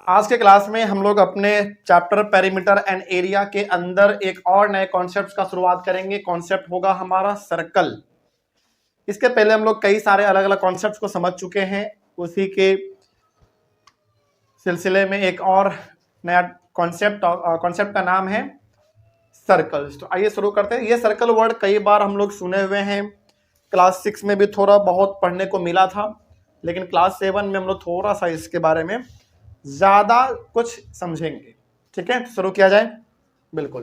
आज के क्लास में हम लोग अपने चैप्टर पेरीमीटर एंड एरिया के अंदर एक और नए कॉन्सेप्ट का शुरुआत करेंगे। कॉन्सेप्ट होगा हमारा सर्कल। इसके पहले हम लोग कई सारे अलग अलग कॉन्सेप्ट्स को समझ चुके हैं। उसी के सिलसिले में एक और नया कॉन्सेप्ट का नाम है सर्कल्स। तो आइए शुरू करते हैं। ये सर्कल वर्ड कई बार हम लोग सुने हुए हैं, क्लास 6 में भी थोड़ा बहुत पढ़ने को मिला था, लेकिन क्लास 7 में हम लोग थोड़ा सा इसके बारे में ज्यादा कुछ समझेंगे। ठीक है, शुरू किया जाए। बिल्कुल,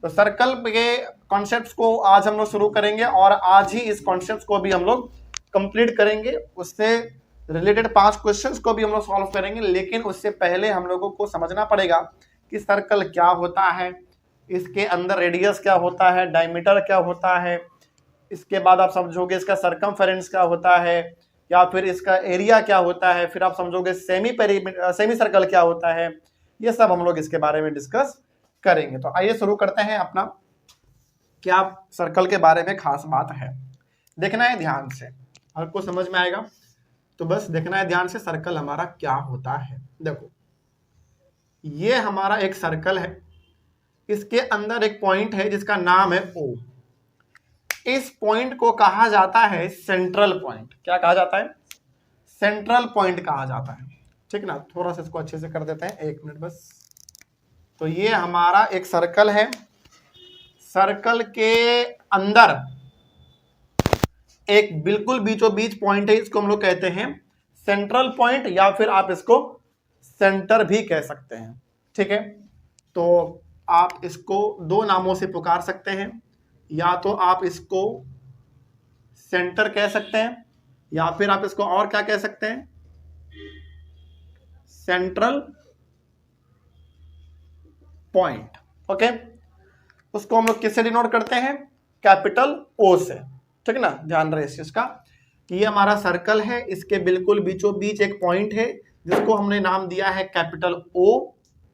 तो सर्कल के कॉन्सेप्ट्स को आज हम लोग शुरू करेंगे और आज ही इस कॉन्सेप्ट्स को भी हम लोग कंप्लीट करेंगे। उससे रिलेटेड 5 क्वेश्चंस को भी हम लोग सॉल्व करेंगे, लेकिन उससे पहले हम लोगों को समझना पड़ेगा कि सर्कल क्या होता है, इसके अंदर रेडियस क्या होता है, डायमीटर क्या होता है, इसके बाद आप समझोगे इसका सरकमफेरेंस क्या होता है, या फिर इसका एरिया क्या होता है, फिर आप समझोगे सेमी सर्कल क्या होता है। ये सब हम लोग इसके बारे में डिस्कस करेंगे। तो आइए शुरू करते हैं अपना। क्या सर्कल के बारे में खास बात है, देखना है ध्यान से, आपको समझ में आएगा। तो बस देखना है ध्यान से सर्कल हमारा क्या होता है। देखो, ये हमारा एक सर्कल है, इसके अंदर एक पॉइंट है जिसका नाम है O। इस पॉइंट को कहा जाता है सेंट्रल पॉइंट। क्या कहा जाता है? सेंट्रल पॉइंट कहा जाता है। ठीक ना, थोड़ा सा इसको अच्छे से कर देते हैं, 1 मिनट बस। तो ये हमारा एक सर्कल है, सर्कल के अंदर एक बिल्कुल बीचों बीच पॉइंट है, इसको हम लोग कहते हैं सेंट्रल पॉइंट, या फिर आप इसको सेंटर भी कह सकते हैं। ठीक है, तो आप इसको 2 नामों से पुकार सकते हैं, या तो आप इसको सेंटर कह सकते हैं, या फिर आप इसको और क्या कह सकते हैं, सेंट्रल पॉइंट। ओके, उसको हम लोग किससे डिनोट करते हैं? कैपिटल O से। ठीक ना, ध्यान रहे इस चीज का कि ये हमारा सर्कल है, इसके बिल्कुल बीचों बीच एक पॉइंट है जिसको हमने नाम दिया है कैपिटल O।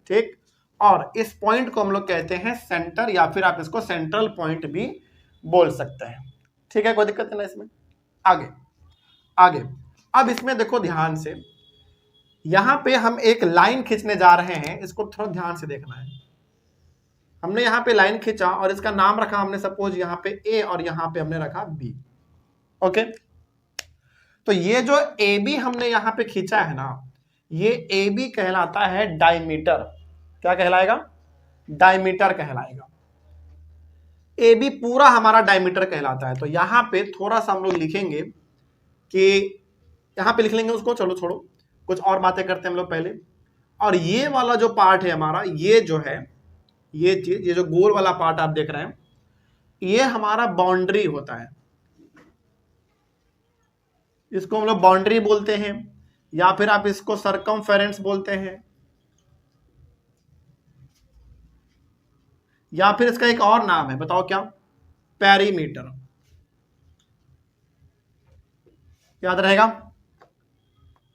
ठीक, और इस पॉइंट को हम लोग कहते हैं सेंटर, या फिर आप इसको सेंट्रल पॉइंट भी बोल सकते हैं। ठीक है, कोई दिक्कत नहीं इसमें। आगे आगे, अब इसमें देखो ध्यान से, यहां पे हम एक लाइन खींचने जा रहे हैं, इसको थोड़ा ध्यान से देखना है। हमने यहां पे लाइन खींचा और इसका नाम रखा हमने सपोज यहां पे A और यहां पे हमने रखा B। ओके, तो ये जो AB हमने यहां पे खींचा है ना, ये AB कहलाता है डायमीटर। क्या कहलाएगा? डायमीटर कहलाएगा। AB पूरा हमारा डायमीटर कहलाता है। तो यहां पे थोड़ा सा हम लोग लिखेंगे कि यहां पे लिख लेंगे उसको, चलो छोड़ो, कुछ और बातें करते हैं हम लोग पहले। और ये वाला जो पार्ट है हमारा, ये जो है, ये चीज, ये जो गोल वाला पार्ट आप देख रहे हैं, ये हमारा बाउंड्री होता है। इसको हम लोग बाउंड्री बोलते हैं, या फिर आप इसको सरकमफेरेंस बोलते हैं, या फिर इसका एक और नाम है, बताओ क्या? पेरीमीटर। याद रहेगा?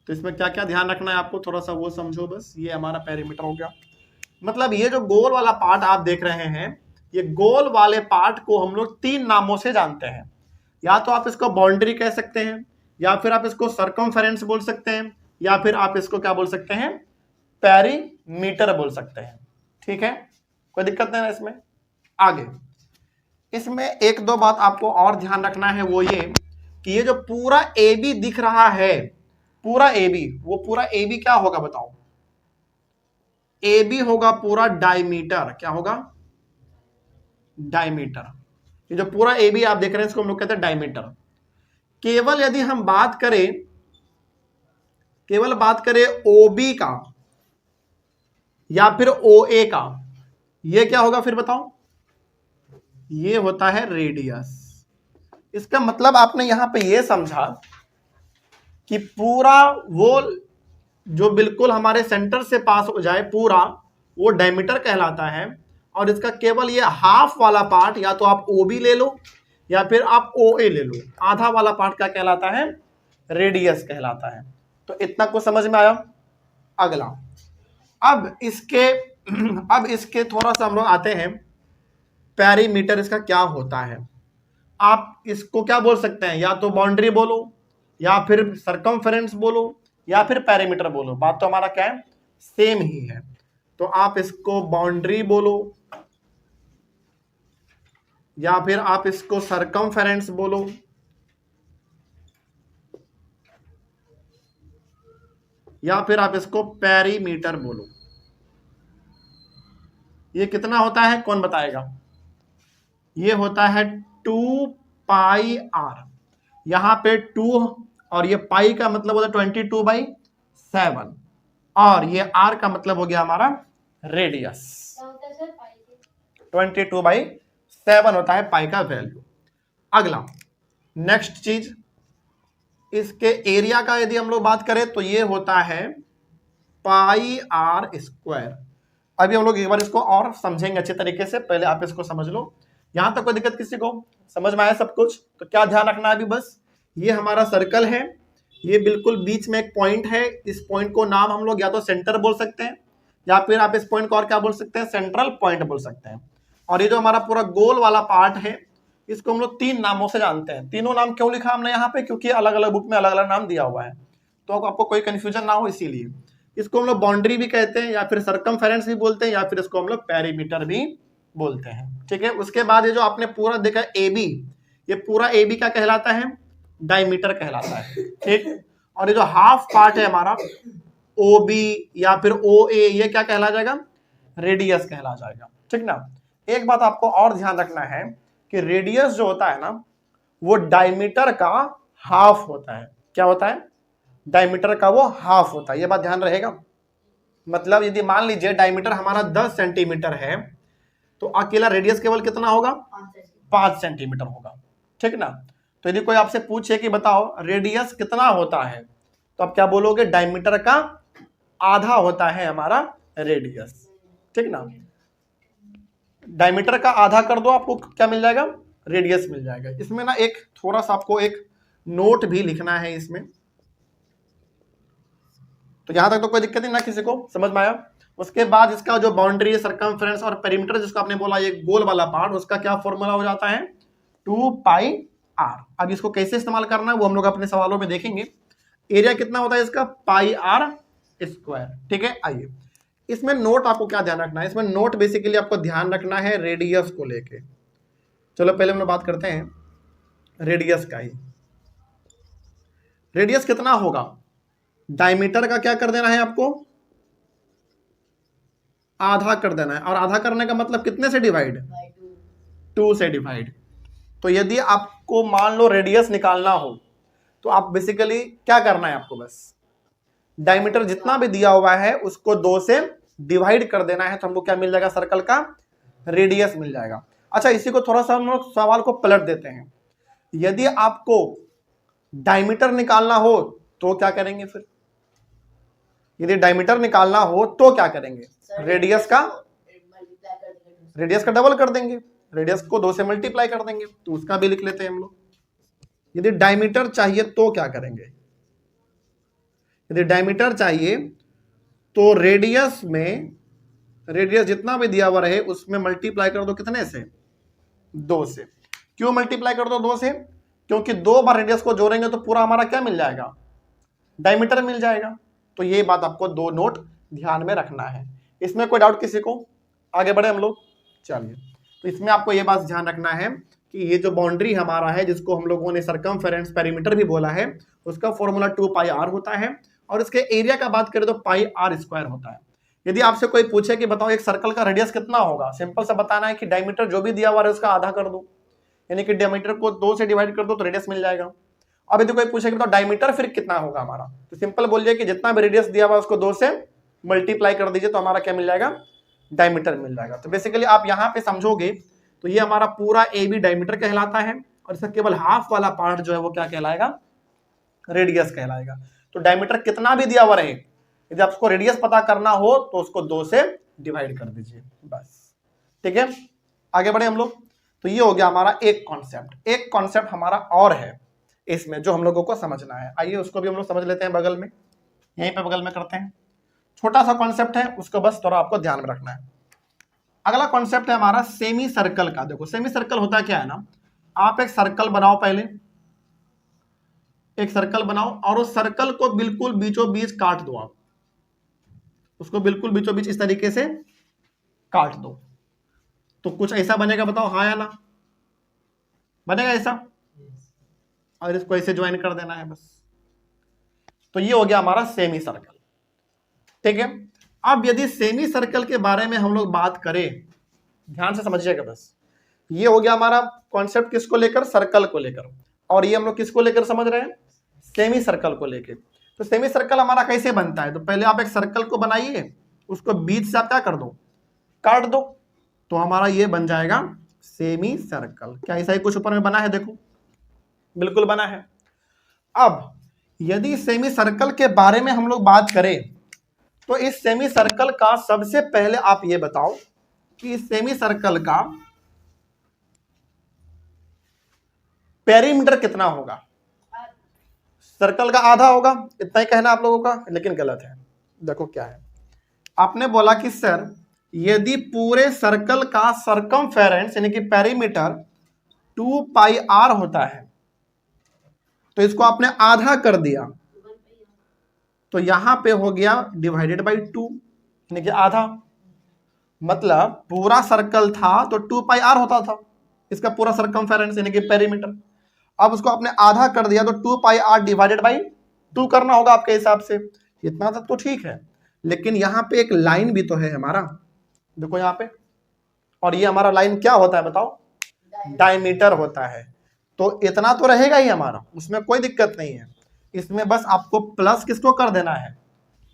तो इसमें क्या क्या ध्यान रखना है आपको, थोड़ा सा वो समझो बस। ये हमारा पेरीमीटर हो गया। मतलब ये जो गोल वाला पार्ट आप देख रहे हैं, ये गोल वाले पार्ट को हम लोग 3 नामों से जानते हैं। या तो आप इसको बाउंड्री कह सकते हैं, या फिर आप इसको सरकमफेरेंस बोल सकते हैं, या फिर आप इसको क्या बोल सकते हैं? पेरीमीटर बोल सकते हैं। ठीक है, कोई दिक्कत नहीं है इसमें। आगे, इसमें 1-2 बात आपको और ध्यान रखना है, वो ये कि ये जो पूरा AB दिख रहा है, पूरा AB, वो पूरा AB क्या होगा बताओ? AB होगा पूरा डायमीटर। क्या होगा? डायमीटर। ये जो पूरा AB आप देख रहे हैं, इसको हम लोग कहते हैं डायमीटर। केवल यदि हम बात करें OB का या फिर OA का, ये क्या होगा फिर बताओ? ये होता है रेडियस। इसका मतलब आपने यहां पे ये समझा कि पूरा वो जो बिल्कुल हमारे सेंटर से पास हो जाए पूरा, वो डायमीटर कहलाता है। और इसका केवल ये हाफ वाला पार्ट, या तो आप OB ले लो या फिर आप OA ले लो, आधा वाला पार्ट क्या कहलाता है? रेडियस कहलाता है। तो इतना कुछ समझ में आया? अगला, अब इसके थोड़ा सा हम लोग आते हैं, पेरीमीटर इसका क्या होता है। आप इसको क्या बोल सकते हैं? या तो बाउंड्री बोलो, या फिर सरकमफेरेंस बोलो, या फिर पेरीमीटर बोलो। बात तो हमारा क्या है? सेम ही है, तो आप इसको बाउंड्री बोलो या फिर आप इसको सरकमफेरेंस बोलो या फिर आप इसको पेरीमीटर बोलो। ये कितना होता है कौन बताएगा? ये होता है 2πr। यहां पे 2 और ये पाई का मतलब होता है 22/7 और ये r का मतलब हो गया हमारा रेडियस। 22/7 होता है पाई का वैल्यू। अगला नेक्स्ट चीज, इसके एरिया का यदि हम लोग बात करें तो ये होता है πr²। अभी हम लोग एक बार इसको और समझेंगे अच्छे तरीके से, पहले आप इसको समझ लो। यहां तक कोई दिक्कत किसी को? समझ में आया सब कुछ? तो क्या ध्यान रखना है अभी बस, ये हमारा सर्कल है, ये बिल्कुल बीच में एक पॉइंट है। इस पॉइंट को नाम हम लोग या तो सेंटर बोल सकते हैं या फिर आप इस पॉइंट को और क्या बोल सकते हैं? सेंट्रल पॉइंट बोल सकते हैं। और ये जो हमारा पूरा गोल वाला पार्ट है इसको हम लोग 3 नामों से जानते हैं। तीनों नाम क्यों लिखा हमने यहाँ पे? क्योंकि अलग अलग बुक में अलग अलग नाम दिया हुआ है, तो आपको कोई कंफ्यूजन ना हो इसीलिए। इसको हम लोग बाउंड्री भी कहते हैं या फिर सरकमफेरेंस भी बोलते हैं या फिर इसको हम लोग पेरीमीटर भी बोलते हैं, ठीक है। उसके बाद ये जो आपने पूरा देखा AB, ये पूरा AB क्या कहलाता है? डायमीटर कहलाता है, ठीक। और ये जो हाफ पार्ट है हमारा OB या फिर OA, ये क्या कहला जाएगा? रेडियस कहला जाएगा, ठीक ना। एक बात आपको और ध्यान रखना है कि रेडियस जो होता है ना वो डायमीटर का हाफ होता है। क्या होता है? डायमीटर का वो हाफ होता है, ये बात ध्यान रहेगा। मतलब यदि मान लीजिए डायमीटर हमारा 10 सेंटीमीटर है तो अकेला रेडियस केवल कितना होगा? 5 सेंटीमीटर होगा, ठीक ना। तो यदि कोई आपसे पूछे कि बताओ रेडियस कितना होता है, तो आप क्या बोलोगे? डायमीटर का आधा होता है हमारा रेडियस, ठीक ना। डायमीटर का आधा कर दो, आपको क्या मिल जाएगा? रेडियस मिल जाएगा। इसमें ना एक थोड़ा सा आपको एक नोट भी लिखना है इसमें, तो यहां तक तो कोई दिक्कत नहीं ना, किसी को समझ में आया? उसके बाद इसका जो बाउंड्री, सर्कमफ्रेंस और पेरीमीटर जिसको आपने बोला ये गोल वाला पार्ट, उसका क्या फॉर्मूला हो जाता है? 2πr। अब इसको कैसे इस्तेमाल करना है वो हम लोग अपने सवालों में देखेंगे। एरिया कितना होता है इसका? πr², ठीक है। आइए इसमें नोट आपको क्या ध्यान रखना है? इसमें नोट बेसिकली आपको ध्यान रखना है रेडियस को लेके। चलो पहले हम लोग बात करते हैं रेडियस का ही। रेडियस कितना होगा? डायमीटर का क्या कर देना है आपको? आधा कर देना है। और आधा करने का मतलब कितने से डिवाइड? 2 से डिवाइड। तो यदि आपको मान लो रेडियस निकालना हो तो आप बेसिकली क्या करना है आपको? बस डायमीटर जितना भी दिया हुआ है उसको 2 से डिवाइड कर देना है, तो हमको क्या मिल जाएगा? सर्कल का रेडियस मिल जाएगा। अच्छा, इसी को थोड़ा सा हम लोग सवाल को पलट देते हैं। यदि आपको डायमीटर निकालना हो तो क्या करेंगे फिर? यदि डायमीटर निकालना हो तो क्या करेंगे? रेडियस का डबल कर देंगे, रेडियस को 2 से मल्टीप्लाई कर देंगे। तो उसका भी लिख लेते हैं हम लोग। यदि डायमीटर चाहिए तो क्या करेंगे? यदि डायमीटर चाहिए तो रेडियस में, रेडियस जितना भी दिया हुआ रहे उसमें मल्टीप्लाई कर दो कितने से? 2 से। क्यों मल्टीप्लाई कर दो 2 से? क्योंकि 2 बार रेडियस को जोड़ेंगे तो पूरा हमारा क्या मिल जाएगा? डायमीटर मिल जाएगा। तो ये बात आपको 2 नोट ध्यान में रखना है। इसमें कोई डाउट किसी को? आगे बढ़े हम लोग। चलिए, तो इसमें आपको ये बात ध्यान रखना है कि ये जो बाउंड्री हमारा है जिसको हम लोगों ने सर्कमफेरेंस पेरीमीटर भी बोला है, उसका फॉर्मूला 2πr होता है और इसके एरिया का बात करें तो πr² होता है। यदि आपसे कोई पूछे कि बताओ एक सर्कल का रेडियस कितना होगा, सिंपल सा बताना है कि डायमीटर जो भी दिया हुआ है उसका आधा कर दो, यानी कि डायमीटर को 2 से डिवाइड कर दो तो रेडियस मिल जाएगा। अब यदि कोई पूछे कि बताओ डायमीटर फिर कितना होगा हमारा, तो सिंपल बोलिए कि जितना भी रेडियस दिया हुआ है उसको 2 से मल्टीप्लाई कर दीजिए तो हमारा क्या मिल जाएगा? डायमीटर मिल जाएगा। तो बेसिकली आप यहाँ पे समझोगे तो ये हमारा पूरा AB डायमीटर कहलाता है और इसका केवल हाफ वाला पार्ट जो है वो क्या कहलाएगा? रेडियस कहलाएगा। तो डायमीटर कितना भी दिया हुआ रहे, यदि आपको रेडियस पता करना हो तो उसको 2 से डिवाइड कर दीजिए बस, ठीक है। आगे बढ़े हम लोग। तो ये हो गया हमारा एक कॉन्सेप्ट। एक कॉन्सेप्ट हमारा और है इसमें जो हम लोगों को समझना है। आइए उसको भी हम लोग समझ लेते हैं बगल में, यहीं पे बगल में करते हैं। छोटा सा कॉन्सेप्ट है, उसको बस थोड़ा आपको ध्यान में रखना है। अगला कॉन्सेप्ट है हमारा सेमी सर्कल का। देखो सेमी सर्कल होता क्या है ना, आप एक सर्कल बनाओ, पहले एक सर्कल बनाओ और उस सर्कल को बिल्कुल बीचों बीच काट दो आप। उसको बिल्कुल बीचों बीच इस तरीके से काट दो, तो कुछ ऐसा बनेगा, बताओ हाँ या ना, बनेगा ऐसा, और इसको ऐसे ज्वाइन कर देना है बस। तो ये हो गया हमारा सेमी सर्कल, ठीक है। अब यदि सेमी सर्कल के बारे में हम लोग बात करें, ध्यान से समझिएगा बस, ये हो गया हमारा कॉन्सेप्ट किसको लेकर, सर्कल को लेकर, और ये हम लोग किसको लेकर समझ रहे हैं, सेमी सर्कल को लेकर। तो सेमी सर्कल हमारा कैसे बनता है, तो पहले आप एक सर्कल को बनाइए, उसको बीच से आप क्या कर दो, काट दो, तो हमारा ये बन जाएगा सेमी सर्कल। क्या ऐसा ही कुछ ऊपर में बना है, देखो बिल्कुल बना है। अब यदि सेमी सर्कल के बारे में हम लोग बात करें, तो इस सेमी सर्कल का सबसे पहले आप ये बताओ कि इस सेमी सर्कल का पेरीमीटर कितना होगा। सर्कल का आधा होगा, इतना ही कहना आप लोगों का, लेकिन गलत है। देखो क्या है, आपने बोला कि सर यदि पूरे सर्कल का सर्कमफेरेंस यानी कि पेरीमीटर 2 पाई r होता है, तो इसको आपने आधा कर दिया, तो यहां पे हो गया डिवाइडेड बाई 2 यानी कि आधा, मतलब पूरा सर्कल था तो 2 पाई r होता था इसका पूरा सर्कमफेरेंस यानी कि पेरीमीटर। अब उसको आपने आधा कर दिया तो 2 पाई r डिवाइडेड बाई 2 करना होगा आपके हिसाब से। इतना तक तो ठीक है, लेकिन यहां पे एक लाइन भी तो है हमारा, देखो यहां पे, और ये हमारा लाइन क्या होता है बताओ, डायमीटर होता है। तो इतना तो रहेगा ही हमारा, उसमें कोई दिक्कत नहीं है। इसमें बस आपको प्लस किसको कर देना है,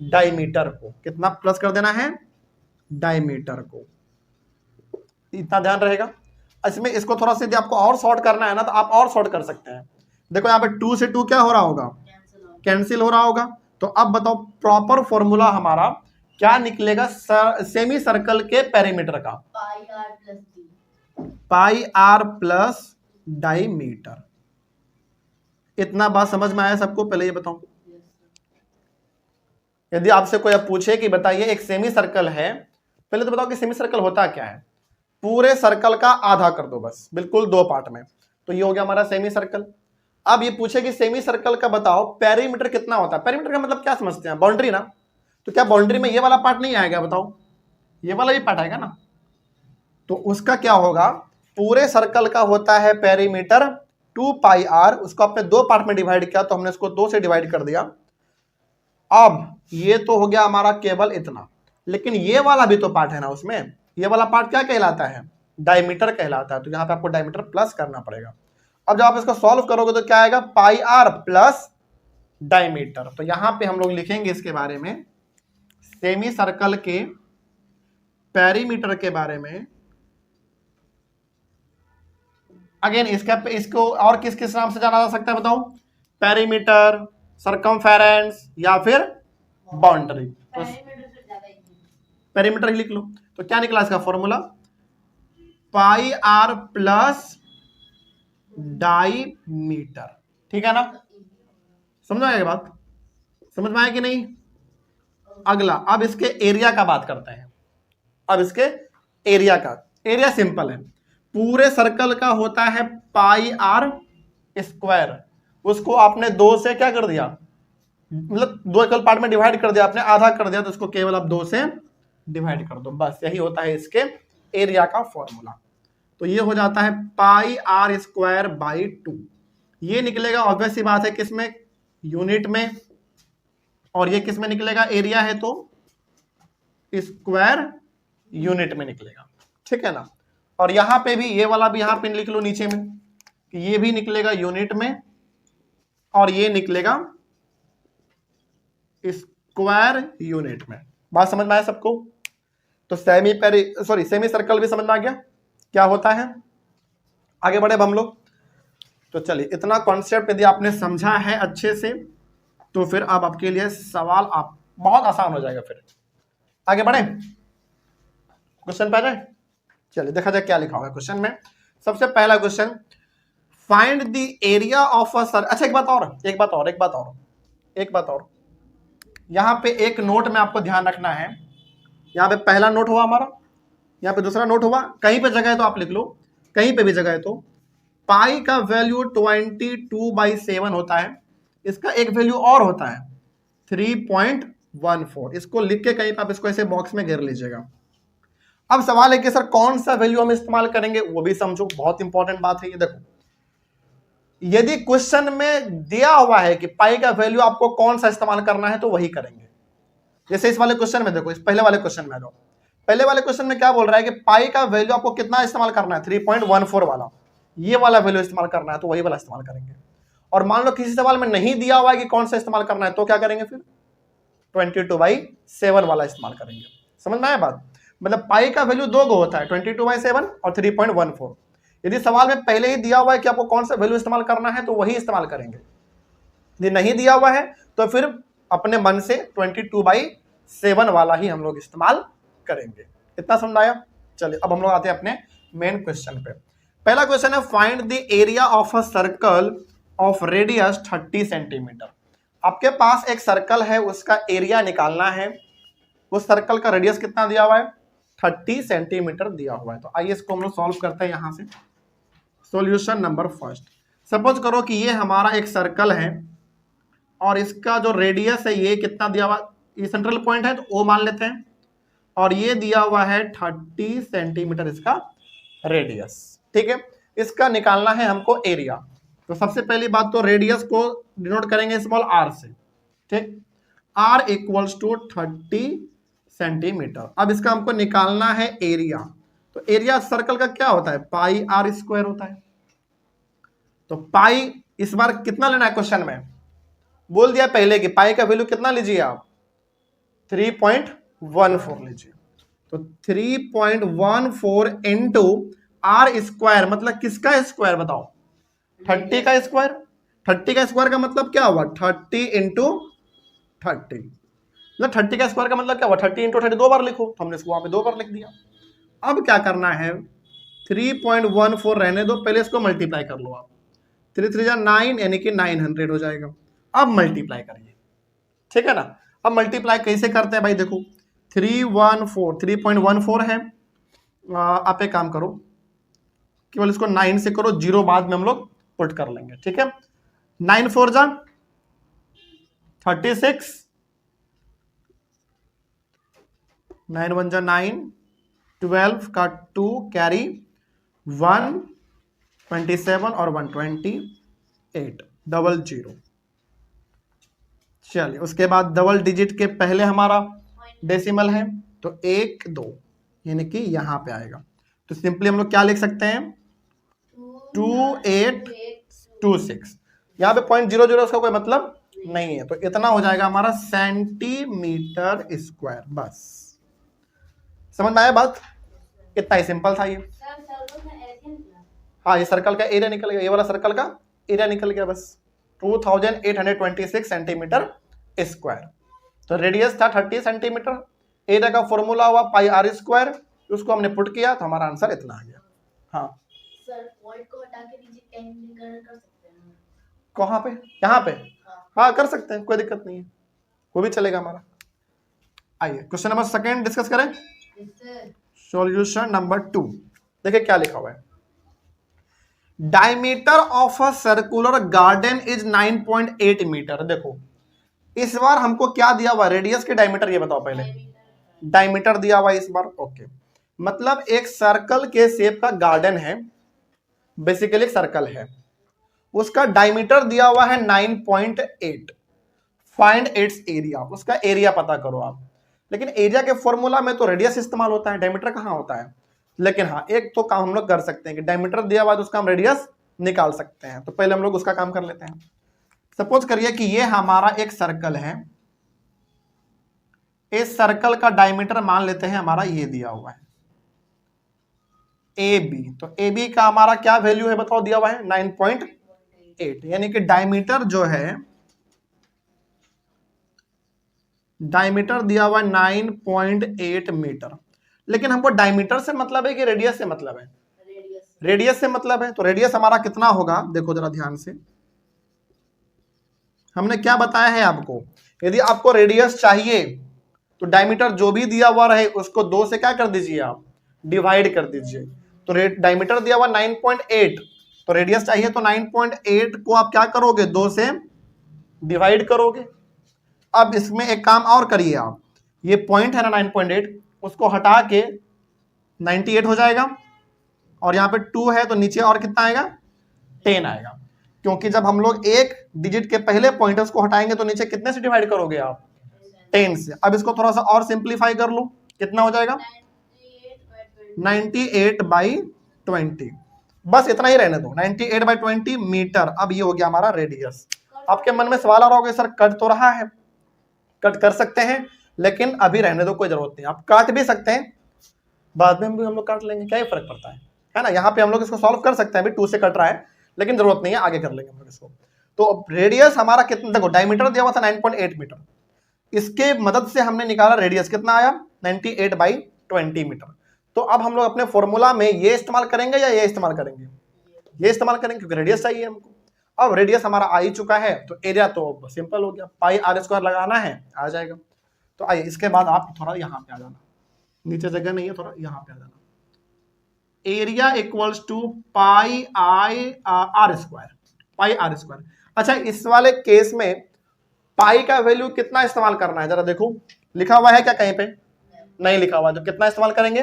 डायमीटर को। कितना प्लस कर देना है, डायमीटर को, इतना ध्यान रहेगा। इसमें इसको थोड़ा सा यदि आपको और शॉर्ट करना है ना, तो आप और शॉर्ट कर सकते हैं। देखो यहाँ पे 2 से 2 क्या हो रहा होगा, कैंसिल हो रहा होगा। तो अब बताओ प्रॉपर फॉर्मूला हमारा क्या निकलेगा सेमी सर्कल के पेरीमीटर का, पाई आर प्लस डायमीटर। इतना बात समझ में आया सबको, पहले ये बताऊं, यदि आपसे कोई अब पूछे कि बताइए एक सेमी सर्कल है, पहले तो बताओ कि सेमी सर्कल होता क्या है। पूरे सर्कल का आधा कर दो बस, बिल्कुल 2 पार्ट में, तो ये हो गया हमारा सेमी सर्कल। अब ये पूछे कि सेमी सर्कल का बताओ पेरीमीटर कितना होता है। पेरीमीटर का मतलब क्या समझते हैं, बाउंड्री ना। तो क्या बाउंड्री में ये वाला पार्ट नहीं आएगा, बताओ ये वाला भी पार्ट आएगा ना। तो उसका क्या होगा, पूरे सर्कल का होता है पेरीमीटर 2 पाई r, उसको आपने 2 पार्ट में डिवाइड किया, तो हमने इसको 2 से डिवाइड कर दिया। अब ये तो हो गया हमारा केवल इतना, लेकिन ये वाला भी तो पार्ट है ना उसमें, ये वाला पार्ट क्या कहलाता है, डायमीटर कहलाता है। तो यहाँ पे आपको डायमीटर प्लस करना पड़ेगा। अब जब आप इसको सॉल्व करोगे तो क्या आएगा, पाई आर प्लस डायमीटर। तो यहां पे हम लोग लिखेंगे इसके बारे में, सेमी सर्कल के पेरीमीटर के बारे में। अगेन इसको और किस किस नाम से जाना जा सकता है बताओ, पेरीमीटर, सर्कमफेरेंस या फिर बाउंड्री। तो पेरीमीटर ही लिख लो। तो क्या निकला इसका formula, pi r plus diameter, ठीक है ना। समझ में आया बात, समझ में आया कि नहीं। अगला, अब इसके एरिया का बात करते हैं। अब इसके एरिया का, एरिया सिंपल है, पूरे सर्कल का होता है पाई आर स्क्वायर, उसको आपने 2 से क्या कर दिया, मतलब 2 इक्वल पार्ट में डिवाइड कर दिया आपने, आधा कर दिया, तो इसको केवल आप 2 से डिवाइड कर दो, बस यही होता है इसके एरिया का फॉर्मूला। तो ये हो जाता है पाई आर स्क्वायर बाई 2। ये निकलेगा ऑब्वियस सी बात है किसमें, यूनिट में, और ये किसमें निकलेगा, एरिया है तो स्क्वायर यूनिट में निकलेगा, ठीक है ना। और यहां पे भी ये वाला भी यहां पे लिख लो नीचे में कि ये भी निकलेगा यूनिट में, और ये निकलेगा स्क्वायर यूनिट में। बात समझ में आया सबको। तो सेमी सर्कल भी समझ में आ गया क्या होता है। आगे बढ़े अब हम लोग। तो चलिए, इतना कॉन्सेप्ट यदि आपने समझा है अच्छे से, तो फिर अब आपके लिए सवाल आप बहुत आसान हो जाएगा। फिर आगे बढ़े, क्वेश्चन पे आ जाए। चलिए देखा जाए क्या लिखा हुआ है क्वेश्चन में। सबसे पहला question, find the area of a circle. अच्छा, एक बात और, यहां पे एक नोट में आपको ध्यान रखना है। यहां पे पहला नोट हुआ हमारा, यहां पे दूसरा नोट हुआ, कहीं पे जगह है तो आप लिख लो, कहीं पे भी जगह है तो। पाई का वैल्यू 22/7 होता है, इसका एक वैल्यू और होता है 3.0 3.14। इसको लिख के कहीं पे आप इसको ऐसे बॉक्स में घेर लीजिएगा। अब सवाल है कि सर कौन सा वैल्यू हम इस्तेमाल करेंगे, वो भी समझो, बहुत इंपॉर्टेंट बात है ये। देखो, यदि क्वेश्चन में दिया हुआ है कि पाई का वैल्यू आपको कौन सा इस्तेमाल करना है तो वही करेंगे। जैसे इस वाले क्वेश्चन में देखो, इस पहले वाले क्वेश्चन में, पहले वाले क्वेश्चन में क्या बोल रहा है कि पाई का वैल्यू आपको कितना इस्तेमाल करना है, 3.14 वाला, ये वाला वैल्यू इस्तेमाल करना है, तो वही वाला इस्तेमाल करेंगे। और मान लो किसी सवाल में नहीं दिया हुआ है कि कौन सा इस्तेमाल करना है, तो क्या करेंगे फिर, 22/7 वाला इस्तेमाल करेंगे। समझ में आया बात? मतलब पाई का वैल्यू दो गो होता है, 22/7 और 3.14। यदि सवाल में पहले ही दिया हुआ है कि आपको कौन सा वैल्यू इस्तेमाल करना है तो वही इस्तेमाल करेंगे। यदि नहीं दिया हुआ है तो फिर अपने मन से 22/7 वाला ही हम लोग इस्तेमाल करेंगे। इतना समझाया? चलिए अब हम लोग आते हैं अपने मेन क्वेश्चन पे। पहला क्वेश्चन है, find the area of a circle of radius 30 centimetre. आपके पास एक सर्कल है, उसका एरिया निकालना है। उस सर्कल का रेडियस कितना दिया हुआ है, 30 सेंटीमीटर दिया हुआ है। तो आइए इसको हम लोग सॉल्व करते हैं। यहां से सॉल्यूशन नंबर फर्स्ट, सपोज करो कि ये हमारा एक सर्कल है और इसका जो रेडियस है ये कितना दिया हुआ, ये सेंट्रल पॉइंट है तो ओ मान लेते हैं, और ये दिया हुआ है 30 सेंटीमीटर इसका रेडियस। ठीक है, इसका निकालना है हमको एरिया। तो सबसे पहली बात तो रेडियस को डिनोट करेंगे स्मॉल r से। ठीक, r इक्वल्स टू 30 सेंटीमीटर। अब इसका हमको निकालना है एरिया। तो एरिया सर्कल का क्या होता है, पाई r स्क्वायर होता है। तो पाई इस बार कितना लेना है, क्वेश्चन में बोल दिया पहले कि पाई का वैल्यू कितना लीजिए आप, 3.14 लीजिए। तो 3.14 इंटू r स्क्वायर, मतलब किसका स्क्वायर बताओ, 30 का स्क्वायर। 30 का स्क्वायर का मतलब क्या हुआ, 30 इंटू 30, मतलब 30 का स्क्वायर का मतलब क्या हुआ, 30 इंटू 30 दो बार लिखो, तो हमने इसको वहां पे दो बार लिख दिया। अब क्या करना है, 3.14 रहने दो, पहले इसको मल्टीप्लाई कर लो आप, 3 3 9 यानी कि 900 हो जाएगा। अब मल्टीप्लाई करिए, ठीक है ना। अब मल्टीप्लाई कैसे करते हैं भाई, देखो 3.14 है। आप एक काम करो, केवल इसको 9 से करो, 0 बाद में हम लोग पुट कर लेंगे। ठीक है, 9 4 जा 36, 9 1 जा 9, 12 का 2 कैरी 1, 27 और 128, डबल 0। चलिए उसके बाद डबल डिजिट के पहले हमारा डेसिमल है तो 1 2, यानी कि यहां पे आएगा। तो सिंपली हम लोग क्या लिख सकते हैं, 2826। यहाँ पे 0.00 उसका कोई मतलब नहीं है, तो इतना हो जाएगा हमारा सेंटीमीटर स्क्वायर। बस समझ में आया बात, इतना ही सिंपल था ये। हाँ, ये सर्कल का एरिया निकल गया, ये वाला सर्कल का एरिया निकल गया बस, 2826 सेंटीमीटर स्क्वायर। तो रेडियस था 30 सेंटीमीटर, एरिया का फॉर्मूला हुआ पाई r स्क्वायर, उसको हमने पुट किया तो हमारा आंसर इतना आ गया। हाँ सर, पॉइंट को हटा के नीचे कैंसिल कर सकते हैं, कहाँ पे, यहाँ पे? हाँ कर सकते हैं, कोई दिक्कत नहीं है, वो भी चलेगा हमारा। आइए क्वेश्चन नंबर सेकंड डिस्कस करें। सॉल्यूशन नंबर 2, देखिए क्या लिखा हुआ है, diameter of a circular garden is 9.8 metre. देखो इस बार हमको क्या दिया हुआ, रेडियस के डायमीटर, ये बताओ पहले, डायमीटर दिया हुआ इस बार। ओके, मतलब एक सर्कल के शेप का गार्डन है, बेसिकली एक सर्कल है, उसका डायमीटर दिया हुआ है 9.8। फाइंड इट्स एरिया, उसका एरिया पता करो आप। लेकिन एरिया के फॉर्मूला में तो रेडियस इस्तेमाल होता है, डायमीटर कहाँ होता है। लेकिन हाँ, एक तो काम हम लोग कर सकते हैं कि डायमीटर दिया हुआ है तो उसका हम रेडियस निकाल सकते हैं। तो पहले हम लोग उसका काम कर लेते हैं। सपोज करिए कि ये हमारा एक सर्कल है, इस सर्कल का डायमीटर मान लेते हैं हमारा ये दिया हुआ है ए बी। तो ए बी का हमारा क्या वैल्यू है बताओ, दिया हुआ है 9.8, यानी कि डायमीटर जो है, डायमीटर दिया हुआ 9.8 मीटर। लेकिन हमको डायमीटर से मतलब है कि रेडियस से मतलब है, रेडियस से मतलब है। तो रेडियस हमारा कितना होगा, देखो जरा ध्यान से, हमने क्या बताया है आपको, यदि आपको रेडियस चाहिए तो डायमीटर जो भी दिया हुआ रहे उसको 2 से क्या कर दीजिए आप, डिवाइड कर दीजिए। तो डायमीटर दिया हुआ 9.8, तो रेडियस चाहिए तो 9.8 को आप क्या करोगे, 2 से डिवाइड करोगे। अब इसमें एक काम और करिए आप, ये पॉइंट है ना 9.8, उसको हटा के 98 हो जाएगा, और यहाँ पे 2 है तो नीचे और कितना आएगा, 10 आएगा, क्योंकि जब हम लोग एक डिजिट के पहले पॉइंटर्स को हटाएंगे तो नीचे कितने से डिवाइड करोगे आप, 10 से। अब इसको थोड़ा सा और सिंप्लीफाई कर लो, कितना हो जाएगा, 98/20। बस इतना ही रहने दो, 98/20 मीटर। अब ये हो गया हमारा रेडियस। आपके मन में सवाल आ रहा होगा सर कट तो रहा है, कट कर सकते हैं, लेकिन अभी रहने दो, कोई जरूरत नहीं। आप काट भी सकते हैं, बाद में भी हम लोग काट लेंगे, क्या ही फर्क पड़ता है ना। यहाँ पे हम लोग इसको सॉल्व कर सकते हैं, अभी 2 से कट रहा है, लेकिन जरूरत नहीं है, आगे कर लेंगे हम लोग इसको। तो रेडियस हमारा कितना, देखो डायमीटर दिया हुआ था 9.8 मीटर, इसके मदद से हमने निकाला रेडियस कितना आया, 98/20 मीटर। तो अब हम लोग अपने फॉर्मूला में ये इस्तेमाल करेंगे या ये इस्तेमाल करेंगे, ये इस्तेमाल करेंगे, क्योंकि रेडियस चाहिए हमको। अब रेडियस हमारा आ ही चुका है, तो एरिया तो सिंपल हो गया, πr² लगाना है, आ जाएगा। तो आइए इसके बाद आप थोड़ा यहाँ पे आ जाना, नीचे जगह नहीं है, थोड़ा यहाँ पे आ जाना। Area equals to πr²। अच्छा, इस वाले केस में पाई का वैल्यू कितना इस्तेमाल करना है, जरा देखो, लिखा हुआ है क्या कहीं पे, नहीं लिखा हुआ, तो कितना इस्तेमाल करेंगे,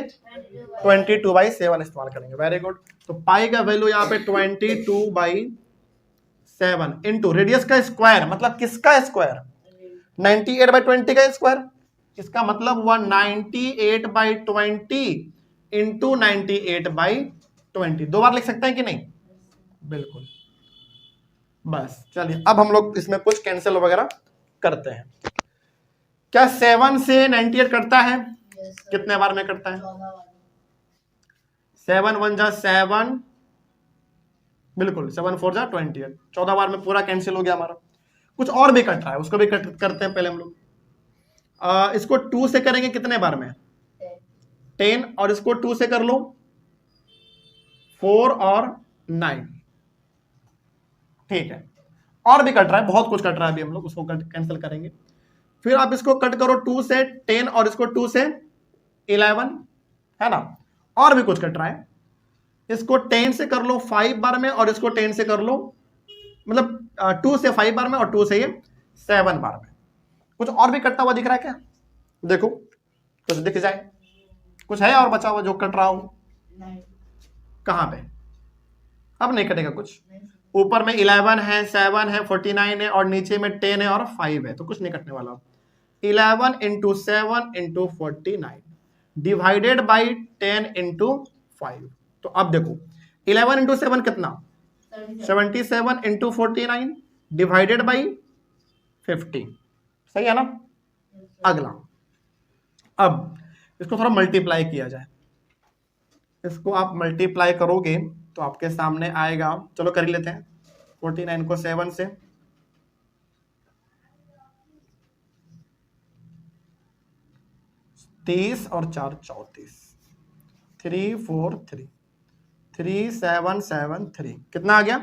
22/7 इस्तेमाल करेंगे। Very good. तो पाई का वैल्यू यहाँ पे 22/7 इंटू रेडियस का स्क्वायर, मतलब किसका स्क्वायर, 98/20 का स्क्वायर। इसका मतलब हुआ 98/20 इंटू 98/20। 2 बार लिख सकते हैं कि नहीं, बिल्कुल। बस चलिए, अब हम लोग इसमें कुछ कैंसिल वगैरह करते हैं। क्या 7 से 98 कटता है, कितने बार में कटता है, 7 1 जा 7, बिल्कुल, 7 4 जा 28, 14 बार में पूरा कैंसिल हो गया हमारा। कुछ और भी कट रहा है, उसको भी कट करते हैं पहले हम लोग। इसको 2 से करेंगे कितने बार में, 10, और इसको 2 से कर लो 4 और 9, ठीक है। और भी कट रहा है, बहुत कुछ कट रहा है, अभी हम लोग उसको कैंसिल करेंगे। फिर आप इसको कट करो 2 से 10, और इसको 2 से 11, है ना। और भी कुछ कट रहा है, इसको 10 से कर लो 5 बार में, और इसको 10 से कर लो, मतलब 2 से 5 बार में, और 2 से ये 7 बार में। कुछ और भी कटता हुआ दिख रहा है क्या, देखो कुछ दिख जाए, कुछ है और बचा हुआ जो कट रहा हो, कहां पे, अब नहीं कटेगा कुछ। ऊपर में 11 है, 7 है, 49 है, और नीचे में 10 है और 5 है, तो कुछ नहीं कटने वाला। 11 into 7 into 49 divided by 10 into 5। तो अब देखो 11 इंटू 7 कितना, 77 इंटू 49 डिवाइडेड बाई 50, सही है ना। अगला, अब इसको थोड़ा मल्टीप्लाई किया जाए, इसको आप मल्टीप्लाई करोगे तो आपके सामने आएगा, चलो कर लेते हैं। 49 को 7 से, 30 और 4 34, 3 4 3, 3 7 7 3, कितना आ गया,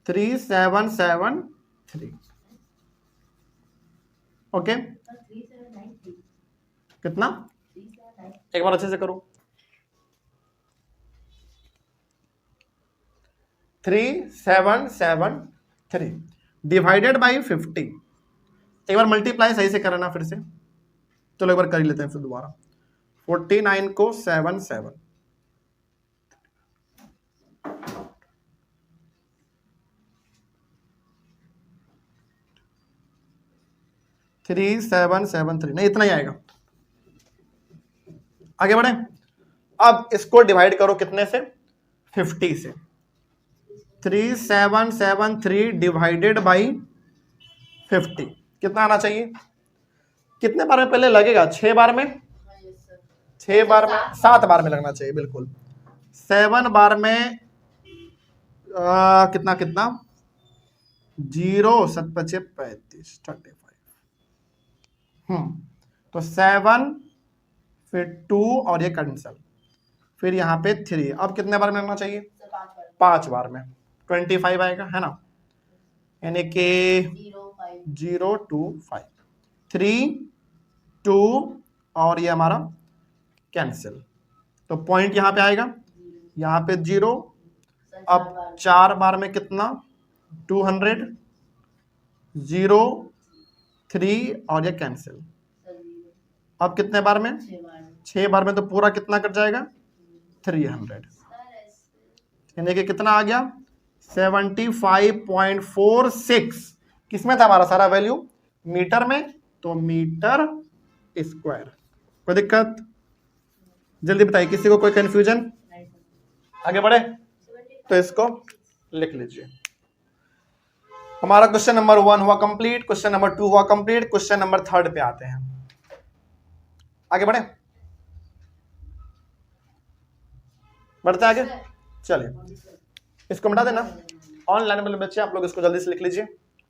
3 7 7 3, ओके। कितना, एक बार अच्छे से करो, 3 7 7 3 डिवाइडेड बाई 50। एक बार मल्टीप्लाई सही से करना फिर से, चलो एक बार कर लेते हैं फिर दोबारा। 49 को 7 7, 3 7 7 3, नहीं इतना ही आएगा। आगे बढ़े, अब इसको डिवाइड करो कितने से, 50 से। 3 7 7 3 डिवाइडेड बाई 50 कितना आना चाहिए, कितने बार में पहले लगेगा, 6 बार में, 6 बार में, 7 बार में लगना चाहिए, बिल्कुल। 7 बार में कितना कितना, 0 7 5 35 35, तो 7 फिर 2 और ये कैंसिल, फिर यहाँ पे 3। अब कितने बार में लगना चाहिए, 5 बार में, 25 आएगा, है ना, यानी कि 0 2 5, 3 2 और ये हमारा कैंसिल, तो पॉइंट यहाँ पे आएगा, यहाँ पे 0। अब 4 बार में कितना, 200, 0 3 और ये कैंसिल। अब कितने बार में? 6 बार में, तो पूरा कितना कट जाएगा? 300। यानी कि कितना आ गया? 75.46। किसमें था हमारा सारा वैल्यू? मीटर में, तो मीटर स्क्वायर। कोई दिक्कत? जल्दी बताइए, किसी को कोई कंफ्यूजन? आगे बढ़े तो इसको लिख लीजिए। हमारा क्वेश्चन नंबर 1 हुआ कंप्लीट, क्वेश्चन नंबर 2 हुआ कंप्लीट, क्वेश्चन नंबर 3 पे आते हैं। आगे बढ़े, बढ़ते आगे। चलिए इसको मिटा देना। ऑनलाइन वाले बच्चे आप लोग इसको जल्दी से लिख लीजिए,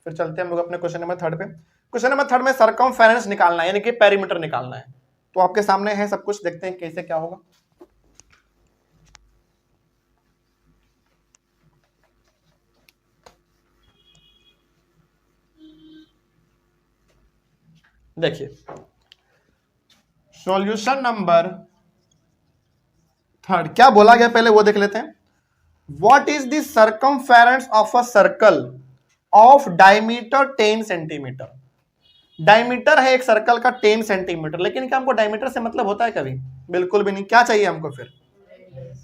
फिर चलते हैं हम लोग अपने क्वेश्चन नंबर 3 पे। क्वेश्चन नंबर 3 में सरकमफेरेंस निकालना है, यानी कि पेरीमीटर निकालना है। तो आपके सामने है सब कुछ, देखते हैं कैसे क्या होगा। देखिए सॉल्यूशन नंबर 3 क्या बोला गया पहले वो देख लेते हैं। What is the circumference of a circle of diameter 10 centimetre. Diameter है एक सर्कल का 10 सेंटीमीटर, लेकिन क्या हमको डायमीटर से मतलब होता है कभी? बिल्कुल भी नहीं। क्या चाहिए हमको? फिर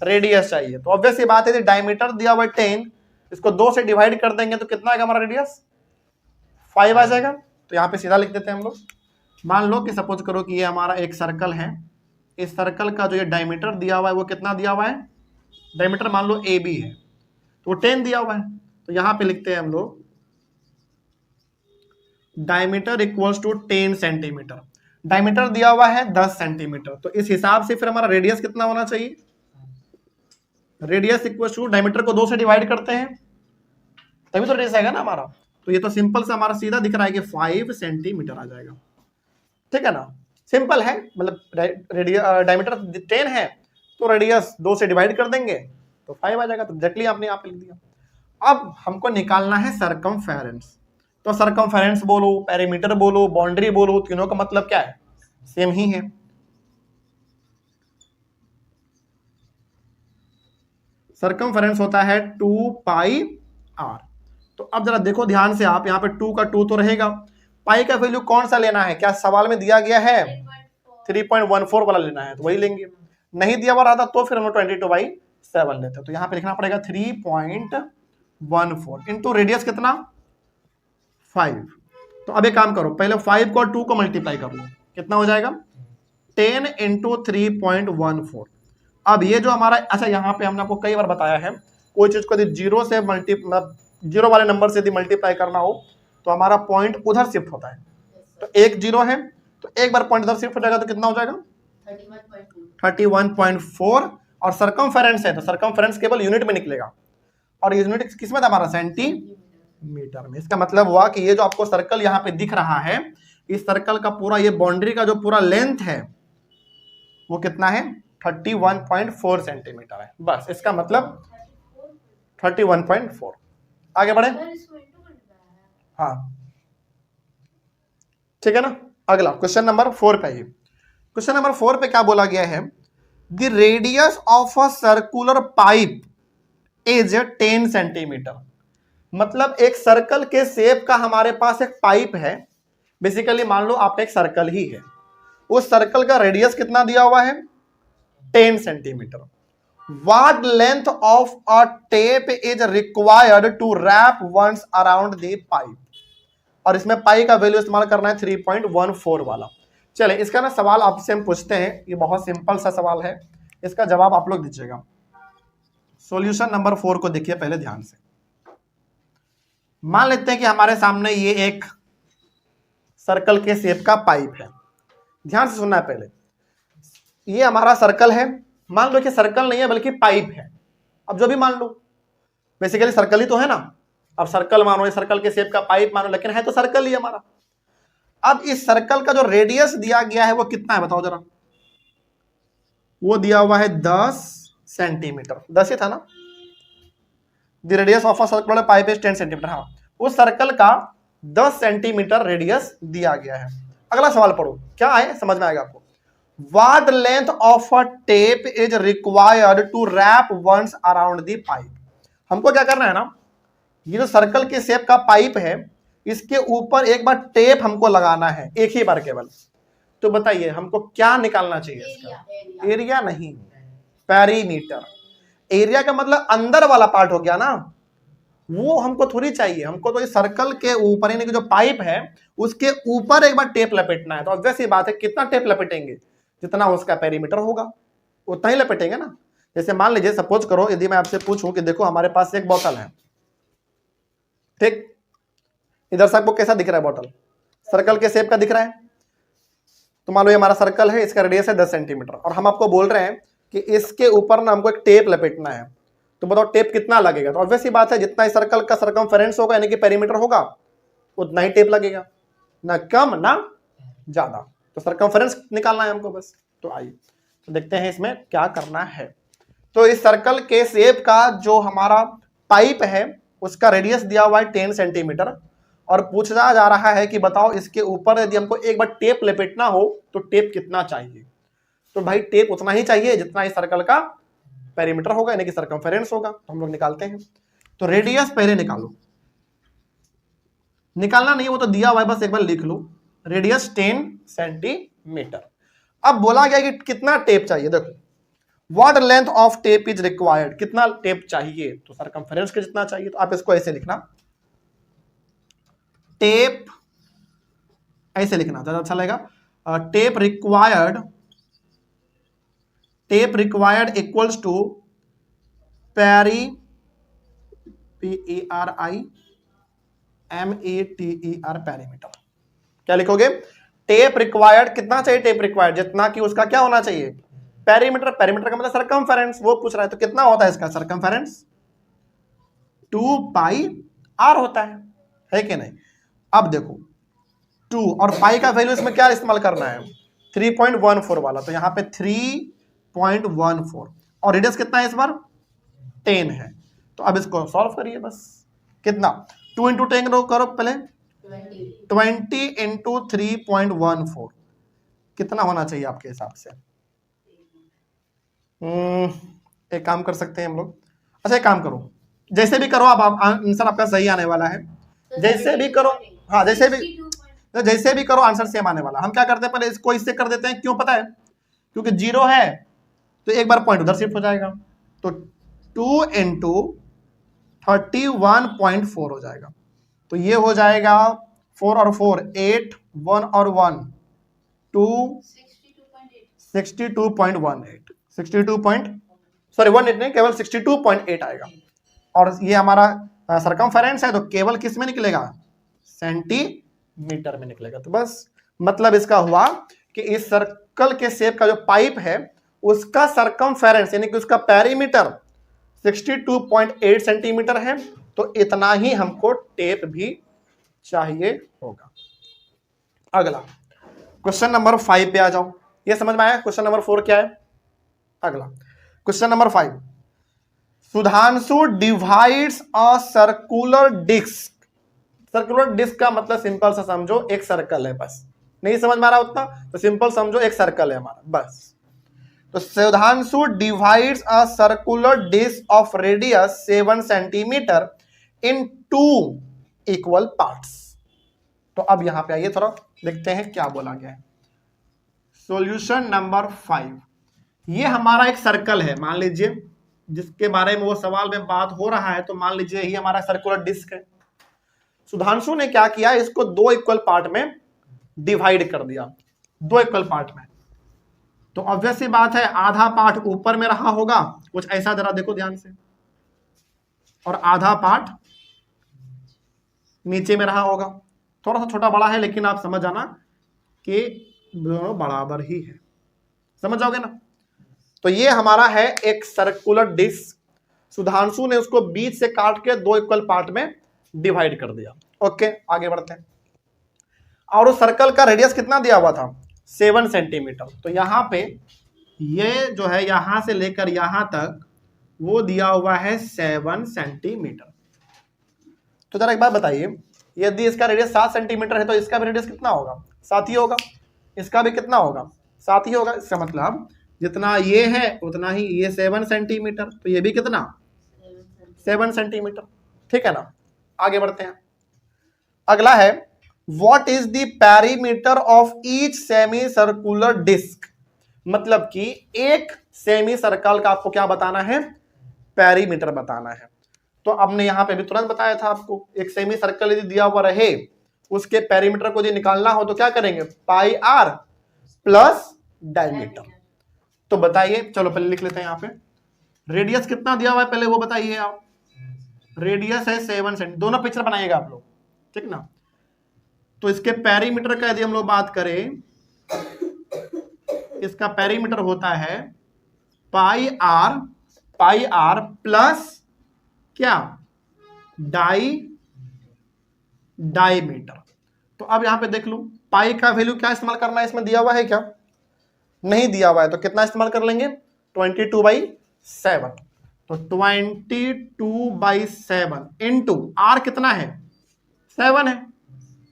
रेडियस चाहिए। तो ऑब्वियस ये बात है, डायमीटर दिया हुआ 10, इसको 2 से डिवाइड कर देंगे तो कितना आएगा हमारा रेडियस? 5 आ जाएगा। तो यहाँ पे सीधा लिख देते हैं हम लोग। मान लो कि सपोज करो कि ये हमारा एक सर्कल है, इस सर्कल का जो ये डायमीटर दिया हुआ है वो कितना दिया हुआ है? डायमीटर मान लो AB है, तो 10 दिया हुआ है, तो यहाँ पे लिखते हैं हम लोग diameter equals to 10 centimetre. Diameter दिया हुआ है 10 सेंटीमीटर, तो इस हिसाब से फिर हमारा रेडियस कितना होना चाहिए? रेडियस इक्वल्स टू, डायमीटर को 2 से डिवाइड करते हैं तभी तो रेडियस आएगा ना हमारा। तो ये तो सिंपल से हमारा सीधा दिख रहा है कि 5 सेंटीमीटर आ जाएगा। ठीक है ना, सिंपल है। मतलब डायमीटर 10 है तो रेडियस 2 से डिवाइड कर देंगे तो 5 आ जाएगा। तो एग्जैक्टली आपने यहाँ पे लिख दिया। अब हमको निकालना है सरकमफेरेंस। तो सरकमफेरेंस बोलो, पेरीमीटर बोलो, बाउंड्री बोलो, तीनों का मतलब क्या है? सेम ही है। सरकमफेरेंस होता है 2πr। तो अब जरा देखो ध्यान से आप, यहाँ पे 2 का 2 तो रहेगा, पाई का वैल्यू कौन सा लेना है? क्या सवाल में दिया गया है 3.14 वाला लेना है तो वही लेंगे। नहीं दिया हुआ रहा तो फिर हम 22/7 लेते हैं। तो यहाँ पे लिखना पड़ेगा 3.14 इंटू रेडियस कितना? 5। तो अब एक काम करो, पहले 5 को 2 को मल्टीप्लाई कर लो, कितना हो जाएगा? 10 इंटू 3.14। अब ये जो हमारा, अच्छा यहाँ पे हमने आपको कई बार बताया है, कोई चीज को यदि जीरो से जीरो वाले नंबर से यदि मल्टीप्लाई करना हो तो हमारा पॉइंट उधर शिफ्ट होता है। तो एक जीरो है तो एक बार पॉइंट उधर शिफ्ट हो जाएगा तो कितना हो जाएगा? 31.4। और सरकमफेरेंस है तो सरकमफेरेंस केवल यूनिट में निकलेगा, और यूनिट किसमें था हमारा? सेंटीमीटर में। इसका मतलब हुआ कि ये जो आपको सर्कल यहाँ पे दिख रहा है, इस सर्कल का पूरा ये बाउंड्री का जो पूरा लेंथ है वो कितना है? 31.4 सेंटीमीटर है। बस इसका मतलब 31.4। आगे बढ़े। हाँ ठीक है ना। अगला क्वेश्चन नंबर 4 पे आइए। क्वेश्चन नंबर 4 पे क्या बोला गया है? The radius of a circular pipe is 10 centimetre. मतलब एक सर्कल के शेप का हमारे पास एक पाइप है। बेसिकली मान लो आपका एक सर्कल ही है, उस सर्कल का रेडियस कितना दिया हुआ है? 10 centimetre. What length of a tape is required to wrap once around the pipe? और इसमें पाई का वैल्यू इस्तेमाल करना है 3.14 वाला। चले इसका ना सवाल आपसे हम पूछते हैं, ये बहुत सिंपल सा सवाल है, इसका जवाब आप लोग दीजिएगा। सॉल्यूशन नंबर 4 को देखिए पहले ध्यान से। मान लेते हैं कि हमारे सामने ये एक सर्कल के शेप का पाइप है। ध्यान से सुनना है पहले, ये हमारा सर्कल है। मान लो कि सर्कल नहीं है बल्कि पाइप है। अब जो भी मान लो, बेसिकली सर्कल ही तो है ना। अब सर्कल मानो, ये सर्कल के शेप का पाइप मानो, लेकिन है तो सर्कल ही हमारा। अब इस सर्कल का जो रेडियस दिया गया है वो कितना है बताओ जरा? वो दिया हुआ है 10 सेंटीमीटर। 10 ही था ना। The radius of a circular pipe is 10 centimetre. हाँ, उस सर्कल का 10 सेंटीमीटर रेडियस दिया गया है। अगला सवाल पढ़ो, क्या है समझ में आएगा आपको। What length of a tape is required to wrap once around the pipe? हमको क्या करना है ना, ये जो सर्कल के शेप का पाइप है इसके ऊपर एक बार टेप हमको लगाना है, एक ही बार केवल। तो बताइए हमको क्या निकालना चाहिए इसका? एरिया नहीं, पेरीमीटर। एरिया का मतलब अंदर वाला पार्ट हो गया ना, वो हमको थोड़ी चाहिए। हमको तो इस सर्कल के ऊपर यानी कि जो पाइप है उसके ऊपर एक बार टेप लपेटना है। तो ऑब्वियस सी बात है, कितना टेप लपेटेंगे? जितना उसका पेरीमीटर होगा उतना ही लपेटेंगे ना। जैसे मान लीजिए, सपोज करो यदि मैं आपसे पूछूं कि देखो हमारे पास एक बोतल है, ठीक, इधर से आपको कैसा दिख रहा है बोतल? सर्कल के शेप का दिख रहा है। तो मान लो ये हमारा सर्कल है, इसका रेडियस है 10 सेंटीमीटर, और हम आपको बोल रहे हैं कि इसके ऊपर ना हमको एक टेप लपेटना है। तो बताओ टेप कितना लगेगा? तो ऑब्वियस ही बात है, जितना इस सर्कल का सरकमफेरेंस होगा यानी कि पेरीमीटर होगा, उतना ही टेप लगेगा, ना कम ना ज्यादा। तो सरकमफेरेंस निकालना है हमको बस। तो आइए तो देखते हैं इसमें क्या करना है। तो इस सर्कल के शेप का जो हमारा पाइप है उसका रेडियस दिया हुआ है 10 सेंटीमीटर, और पूछा जा रहा है कि बताओ इसके ऊपर यदि हमको एक बार टेप लपेटना हो तो टेप कितना चाहिए? तो भाई टेप उतना ही चाहिए जितना इस सर्कल का पेरीमीटर होगा यानी कि सरकमफेरेंस होगा। तो हम लोग निकालते हैं। तो रेडियस पहले निकालो, निकालना नहीं वो तो दिया हुआ है, बस एक बार लिख लो, रेडियस 10 सेंटीमीटर। अब बोला गया कि कितना टेप चाहिए। देखो, what length of tape is required, कितना टेप चाहिए? तो सरकमफेरेंस के जितना चाहिए। तो आप इसको ऐसे लिखना, टेप ऐसे लिखना ज्यादा अच्छा लगेगा। Tape required equals to peri PERIMETER perimeter. क्या लिखोगे? टेप रिक्वायर्ड कितना चाहिए? टेप रिक्वायर्ड जितना कि उसका क्या होना चाहिए? पेरीमीटर। पेरीमीटर का मतलब सरकमफेरेंस, वो पूछ रहा है। तो कितना होता है इसका सरकमफेरेंस? 2 पाई r होता है कि नहीं? अब देखो 2 और पाई का वैल्यू इसमें क्या इस्तेमाल करना है? 3.14 वाला। तो यहाँ पे 3.14 और रेडियस कितना है इस बार? 10 है। तो अब इसको सॉल्व करिए बस। कितना? 2 इंटू 10 करो पहले, 20 इंटू 3.14 कितना होना चाहिए आपके हिसाब से? एक काम कर सकते हैं हम लोग। अच्छा एक काम करो, जैसे भी करो, आप आंसर आपका सही आने वाला है। जैसे भी करो, हाँ जैसे भी करो आंसर सेम आने वाला। हम क्या करते हैं, पहले इसको इससे कर देते हैं। क्यों पता है? क्योंकि 0 है तो एक बार पॉइंट उधर शिफ्ट हो जाएगा। तो 2 इंटू 31.4 हो जाएगा। तो ये हो जाएगा 4 और 4 8, 1 और 1 2, 1 नहीं, केवल 62.8 आएगा। और ये हमारा सरकमफेरेंस है तो केवल किस में निकलेगा? सेंटीमीटर में निकलेगा। तो बस मतलब इसका हुआ कि इस सर्कल के शेप का जो पाइप है उसका सरकमफेरेंस यानी कि उसका पेरीमीटर 62.8 सेंटीमीटर है। तो इतना ही हमको टेप भी चाहिए होगा। अगला क्वेश्चन नंबर 5 पे आ जाओ। ये समझ में आया? क्वेश्चन नंबर 4 क्या है? अगला question number 5, Sudhanshu divides a circular disc. Circular disc का मतलब सिंपल सा समझो एक सर्कल है बस। नहीं समझ में आ रहा उतना तो सिंपल समझो एक सर्कल है हमारा बस। तो Sudhanshu divides a circular disc of radius 7 centimetre in 2 equal parts. तो अब यहां पे आइए थोड़ा देखते हैं क्या बोला गया है। सॉल्यूशन नंबर 5, ये हमारा एक सर्कल है मान लीजिए, जिसके बारे में वो सवाल में बात हो रहा है। तो मान लीजिए यही हमारा सर्कुलर डिस्क है। सुधांशु ने क्या किया, इसको 2 इक्वल पार्ट में डिवाइड कर दिया, 2 इक्वल पार्ट में। तो ऑब्वियस सी बात है आधा पार्ट ऊपर में रहा होगा, कुछ ऐसा, जरा देखो ध्यान से, और आधा पार्ट नीचे में रहा होगा। थोड़ा सा छोटा बड़ा है लेकिन आप समझ जाना कि दोनों बराबर ही है, समझ जाओगे ना। तो ये हमारा है एक सर्कुलर डिस्क। सुधांशु ने उसको बीच से काट के 2 इक्वल पार्ट में डिवाइड कर दिया। ओके आगे बढ़ते हैं। और उस सर्कल का रेडियस कितना दिया हुआ था? 7 सेंटीमीटर। तो यहां पे ये जो है यहां से लेकर यहां तक वो दिया हुआ है 7 सेंटीमीटर। तो जरा एक बात बताइए, यदि इसका रेडियस 7 सेंटीमीटर है तो इसका भी रेडियस कितना होगा? 7 ही होगा। इसका भी कितना होगा? 7 ही होगा। इसका मतलब जितना ये है उतना ही ये 7 सेंटीमीटर, तो ये भी कितना? 7 सेंटीमीटर। ठीक है ना। आगे बढ़ते हैं। अगला है what is the perimeter of each semi circular disc, मतलब कि एक सेमी सर्कल का आपको क्या बताना है, पेरीमीटर बताना है। तो आपने यहां पे भी तुरंत बताया था आपको, एक सेमी सर्कल यदि दिया हुआ रहे उसके पेरीमीटर को यदि निकालना हो तो क्या करेंगे, पाई आर प्लस डायमीटर। तो बताइए, चलो पहले लिख लेते हैं यहां पे, रेडियस कितना दिया हुआ है पहले वो बताइए आप। रेडियस है 7 सेंटी, दोनों पिक्चर बनाइएगा आप लोग, ठीक ना। तो इसके पेरीमीटर का यदि हम लोग बात करें, इसका पेरीमीटर होता है पाई आर प्लस क्या, डाईमीटर। तो अब यहां पे देख लो, पाई का वैल्यू क्या इस्तेमाल करना है, इसमें दिया हुआ है क्या, नहीं दिया हुआ है, तो कितना इस्तेमाल कर लेंगे, 22/7। तो 22/7 इंटू आर कितना है, 7 है,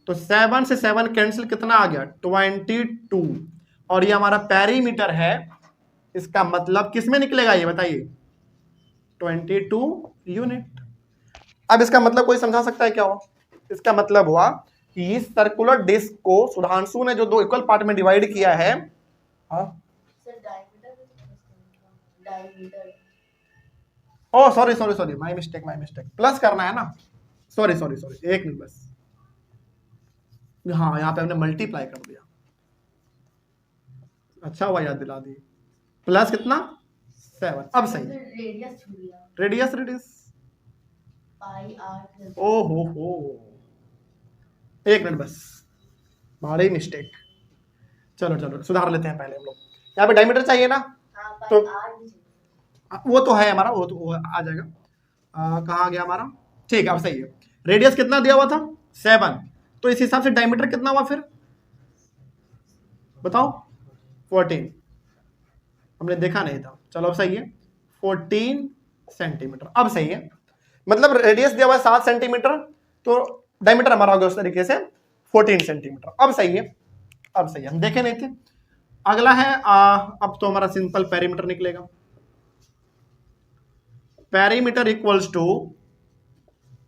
तो 7 से 7 कैंसिल, कितना आ गया 22, और ये हमारा पेरीमीटर है, इसका मतलब किस में निकलेगा ये बताइए, 22 यूनिट। अब इसका मतलब कोई समझा सकता है क्या हुआ, इसका मतलब हुआ कि इस सर्कुलर डिस्क को सुधांशु ने जो दो इक्वल पार्ट में डिवाइड किया है, ओ सॉरी माय मिस्टेक, प्लस करना है ना, सॉरी एक मिनट बस, हाँ यहाँ पे हमने मल्टीप्लाई कर दिया, अच्छा हुआ याद दिला दी, प्लस कितना 7, अब सही है, रेडियस ओ हो, एक मिनट बस, बड़ी मिस्टेक, चलो सुधार लेते हैं पहले हम लोग, यहाँ पे डायमीटर चाहिए ना, तो वो तो है हमारा, वो आ जाएगा, कहाँ गया हमारा, ठीक है अब सही है। रेडियस कितना दिया हुआ था 7, तो इस हिसाब से डायमीटर कितना हुआ फिर बताओ, 14, हमने देखा नहीं था, चलो अब सही है, 14 सेंटीमीटर, अब सही है, मतलब रेडियस दिया हुआ है 7 सेंटीमीटर, तो डायमीटर हमारा हो गया उस तरीके से 14 सेंटीमीटर, अब सही है, हम देखे नहीं थे। अगला है अब तो हमारा सिंपल पेरीमीटर निकलेगा, perimeter equals to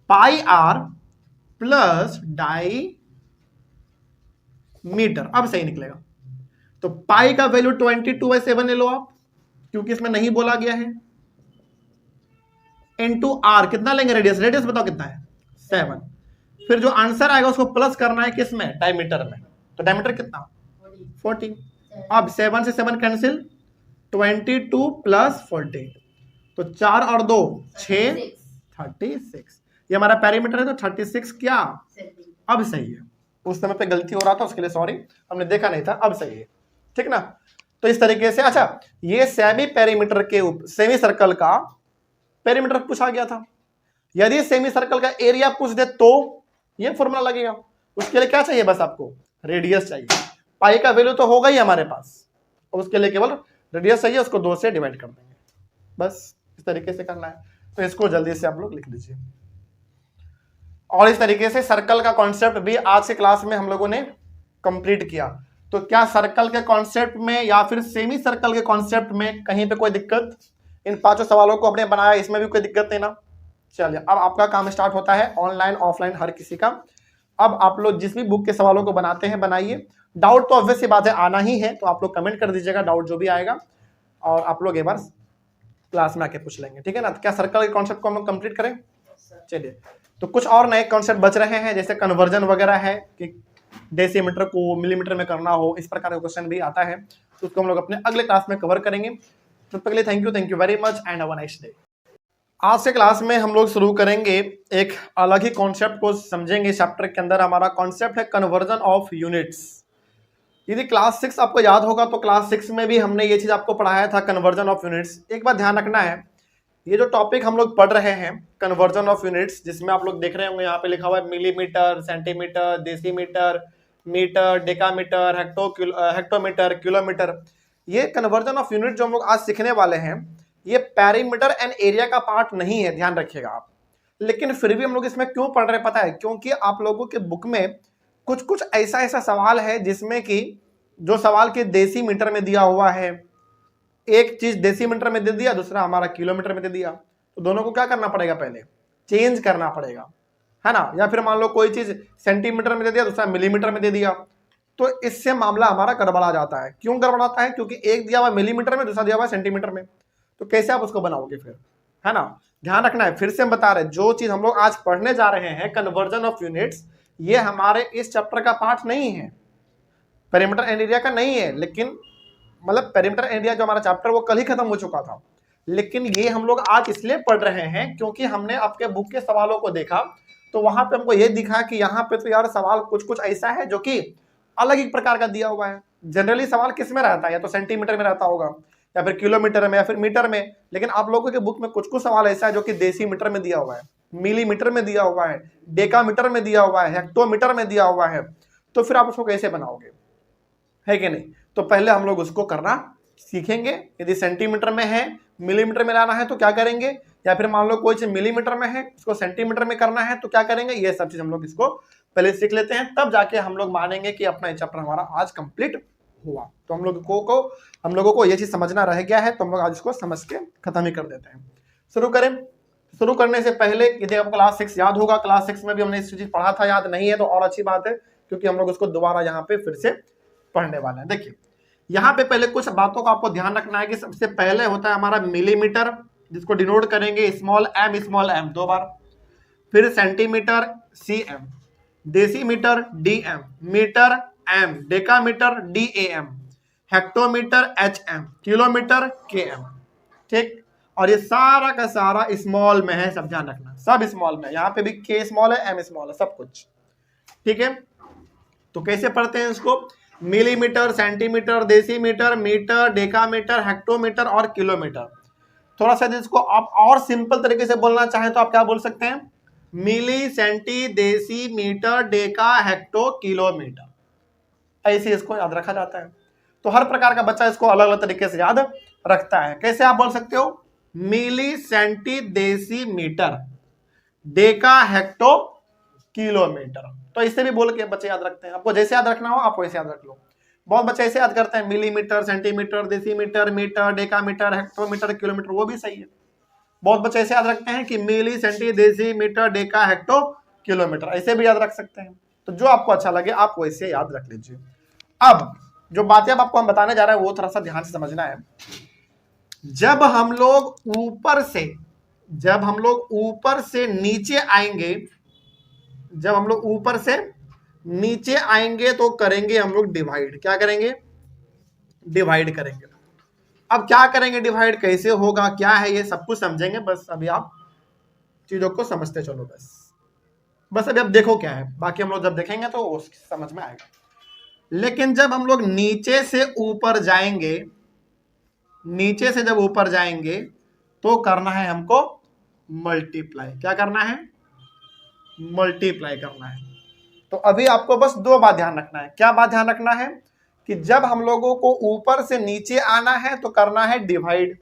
pi r plus diameter, अब सही निकलेगा। तो पाई का वैल्यू 22/7 ले लो आप, क्योंकि इसमें नहीं बोला गया है, इनटू आर कितना लेंगे, रेडियस बताओ कितना है 7, फिर जो आंसर आएगा उसको प्लस करना है किसमें, डायमीटर में, तो डायमीटर कितना 14, अब 7 से 7 कैंसिल, 22 प्लस 14, तो 4 और 2 6, 36, ये हमारा पेरीमीटर है, तो 36 क्या, अब सही है, उस समय पे गलती हो रहा था उसके लिए सॉरी, हमने देखा नहीं था, अब सही है, ठीक ना। तो इस तरीके से, अच्छा ये सेमी सर्कल का पेरीमीटर पूछा गया था, यदि सेमी सर्कल का एरिया पूछ दे तो ये फॉर्मूला लगेगा, उसके लिए क्या चाहिए, बस आपको रेडियस चाहिए, पाई का वैल्यू तो होगा ही हमारे पास, और उसके लिए केवल रेडियस चाहिए, उसको 2 से डिवाइड कर देंगे, बस इस तरीके से करना है। तो इसको जल्दी से आप लोग लिख लीजिए, और इस तरीके से सर्कल का कॉन्सेप्ट भी आज के क्लास में हम लोगों ने कंप्लीट किया। तो क्या सर्कल के कॉन्सेप्ट में या फिर सेमी सर्कल के कॉन्सेप्ट में कहीं पे कोई दिक्कत, इन 5 सवालों को अपने बनाया, इसमें भी कोई दिक्कत नहीं ना। चलिए अब आपका काम स्टार्ट होता है, ऑनलाइन ऑफलाइन हर किसी का। अब आप लोग जिस भी बुक के सवालों को बनाते हैं बनाइए, डाउट तो ऑब्वियस सी बात है आना ही है, तो आप लोग कमेंट कर दीजिएगा डाउट जो भी आएगा, और आप लोग एक बार क्लास में आके पूछ लेंगे, ठीक है ना। तो क्या सर्कल के कॉन्सेप्ट को हम लोग कंप्लीट करें, चलिए। तो कुछ और नए कॉन्सेप्ट बच रहे हैं, जैसे कन्वर्जन वगैरह है कि डेसीमीटर को मिलीमीटर में करना हो, इस प्रकार का क्वेश्चन भी आता है, तो उसको हम लोग अपने अगले क्लास में कवर करेंगे। तब तक के लिए thank you very much and have a nice day. आज के क्लास में हम लोग शुरू करेंगे एक अलग ही कॉन्सेप्ट को समझेंगे, चैप्टर के अंदर हमारा कॉन्सेप्ट है कन्वर्जन ऑफ यूनिट्स। यदि क्लास 6 आपको याद होगा तो क्लास 6 में भी हमने ये चीज आपको पढ़ाया था, कन्वर्जन ऑफ यूनिट्स। एक बात ध्यान रखना है, ये जो टॉपिक हम लोग पढ़ रहे हैं कन्वर्जन ऑफ यूनिट्स, जिसमें आप लोग देख रहे होंगे यहाँ पे लिखा हुआ है millimetre, centimetre, decimetre, metre, decametre, hectometre, kilometre, ये कन्वर्जन ऑफ यूनिट जो हम लोग आज सीखने वाले हैं, ये पेरीमीटर एंड एरिया का पार्ट नहीं है, ध्यान रखिएगा आप। लेकिन फिर भी हम लोग इसमें क्यों पढ़ रहे हैं पता है, क्योंकि आप लोगों के बुक में कुछ ऐसा सवाल है जिसमें कि जो सवाल के डेसीमीटर में दिया हुआ है, एक चीज डेसीमीटर में दे दिया, दूसरा हमारा किलोमीटर में दे दिया, तो दोनों को क्या करना पड़ेगा, पहले चेंज करना पड़ेगा, है ना, या फिर मान लो कोई चीज सेंटीमीटर में दे दिया, दूसरा मिलीमीटर में दे दिया, तो इससे मामला हमारा गड़बड़ा जाता है। क्यों गड़बड़ाता है? क्योंकि एक दिया हुआ मिलीमीटर में, दूसरा दिया हुआ सेंटीमीटर में, तो कैसे आप उसको बनाओगे फिर, है ना। ध्यान रखना है, फिर से हम बता रहे हैं, जो चीज हम लोग आज पढ़ने जा रहे हैं कन्वर्जन ऑफ यूनिट्स, ये हमारे इस चैप्टर का पार्ट नहीं है, पेरीमीटर एंड एरिया का नहीं है, लेकिन मतलब पेरीमीटर एंड एरिया जो हमारा चैप्टर वो कल ही खत्म हो चुका था, लेकिन ये हम लोग आज इसलिए पढ़ रहे हैं क्योंकि हमने आपके बुक के सवालों को देखा, तो वहां पे हमको ये दिखा कि यहाँ पे तो यार सवाल कुछ कुछ ऐसा है जो कि अलग एक प्रकार का दिया हुआ है। जनरली सवाल किस में रहता है, या तो सेंटीमीटर में रहता होगा, या फिर किलोमीटर में, या फिर मीटर में, लेकिन आप लोगों के बुक में कुछ कुछ सवाल ऐसा है जो कि डेसीमीटर में दिया हुआ है, मिलीमीटर में दिया हुआ है, डेकामीटर में दिया हुआ है, हेक्टोमीटर में दिया हुआ है, तो फिर आप उसको कैसे बनाओगे, है कि नहीं। तो पहले हम लोग उसको करना सीखेंगे। यदि सेंटीमीटर में है, मिलीमीटर में लाना है तो क्या करेंगे, या फिर मान लो कोई चीज मिलीमीटर में है उसको सेंटीमीटर में करना है तो क्या करेंगे, ये सब चीज हम लोग इसको पहले सीख लेते हैं, तब जाके हम लोग मानेंगे कि अपना ये चैप्टर हमारा आज कंप्लीट हुआ। तो हम लोगों को ये चीज समझना रह गया है, तो हम लोग आज इसको समझ के खत्म ही कर देते हैं। शुरू करें। शुरू करने से पहले यदि आपको क्लास 6 याद होगा, क्लास 6 में भी हमने इस चीज पढ़ा था, याद नहीं है तो और अच्छी बात है, क्योंकि हम लोग उसको दोबारा यहाँ पे फिर से पढ़ने वाले हैं। देखिए यहाँ पे पहले कुछ बातों का आपको ध्यान रखना है कि सबसे पहले होता है हमारा मिलीमीटर, जिसको डिनोट करेंगे स्मॉल एम 2 बार, फिर centimetre CM, decimetre DM, metre M, decametre DAM, hectometre HM, kilometre KM। ठीक, और ये सारा का सारा स्मॉल में है, सब ध्यान रखना, सब स्मॉल में, यहाँ पे भी K स्मॉल है, M स्मॉल है, सब कुछ ठीक है। तो कैसे पढ़ते हैं इसको, millimetre, centimetre, decimetre, metre, decametre, hectometre और किलोमीटर। थोड़ा सा इसको आप और सिंपल तरीके से बोलना चाहें तो आप क्या बोल सकते हैं, मिली, सेंटी, देसी, मीटर, डेका, हेक्टो, किलोमीटर, ऐसे इसको याद रखा जाता है। तो हर प्रकार का बच्चा इसको अलग अलग तरीके से याद रखता है। कैसे आप बोल सकते हो, मिली, सेंटी, देसी, मीटर, डेका, हेक्टो, किलोमीटर, तो इससे भी बोल के बच्चे याद रखते हैं। आपको जैसे याद रखना हो आप वैसे याद रख लो। बहुत बच्चे ऐसे याद करते हैं, millimetre, centimetre, decimetre, metre, decametre, hectometre, kilometre, वो भी सही है। बहुत बच्चे ऐसे याद रखते हैं कि मिली, सेंटी, देसी, मीटर, डेका, हेक्टो, किलोमीटर, ऐसे भी याद रख सकते हैं। तो जो आपको अच्छा लगे आप वैसे याद रख लीजिए। अब जो बातें अब आपको हम बताने जा रहे हैं वो थोड़ा सा ध्यान से समझना है। जब हम लोग ऊपर से नीचे आएंगे, जब हम लोग ऊपर से नीचे आएंगे तो करेंगे हम लोग डिवाइड। क्या करेंगे, डिवाइड करेंगे। अब क्या करेंगे डिवाइड, कैसे होगा, क्या है, ये सब कुछ समझेंगे। बस अभी आप चीजों को समझते चलो, बस अभी आप देखो क्या है, बाकी हम लोग जब देखेंगे तो वो समझ में आएगा। लेकिन जब हम लोग नीचे से ऊपर जाएंगे, नीचे से जब ऊपर जाएंगे तो करना है हमको मल्टीप्लाई। क्या करना है, मल्टीप्लाई करना है। तो अभी आपको बस दो बात ध्यान रखना है। क्या बात ध्यान रखना है कि जब हम लोगों को ऊपर से नीचे आना है तो करना है डिवाइड,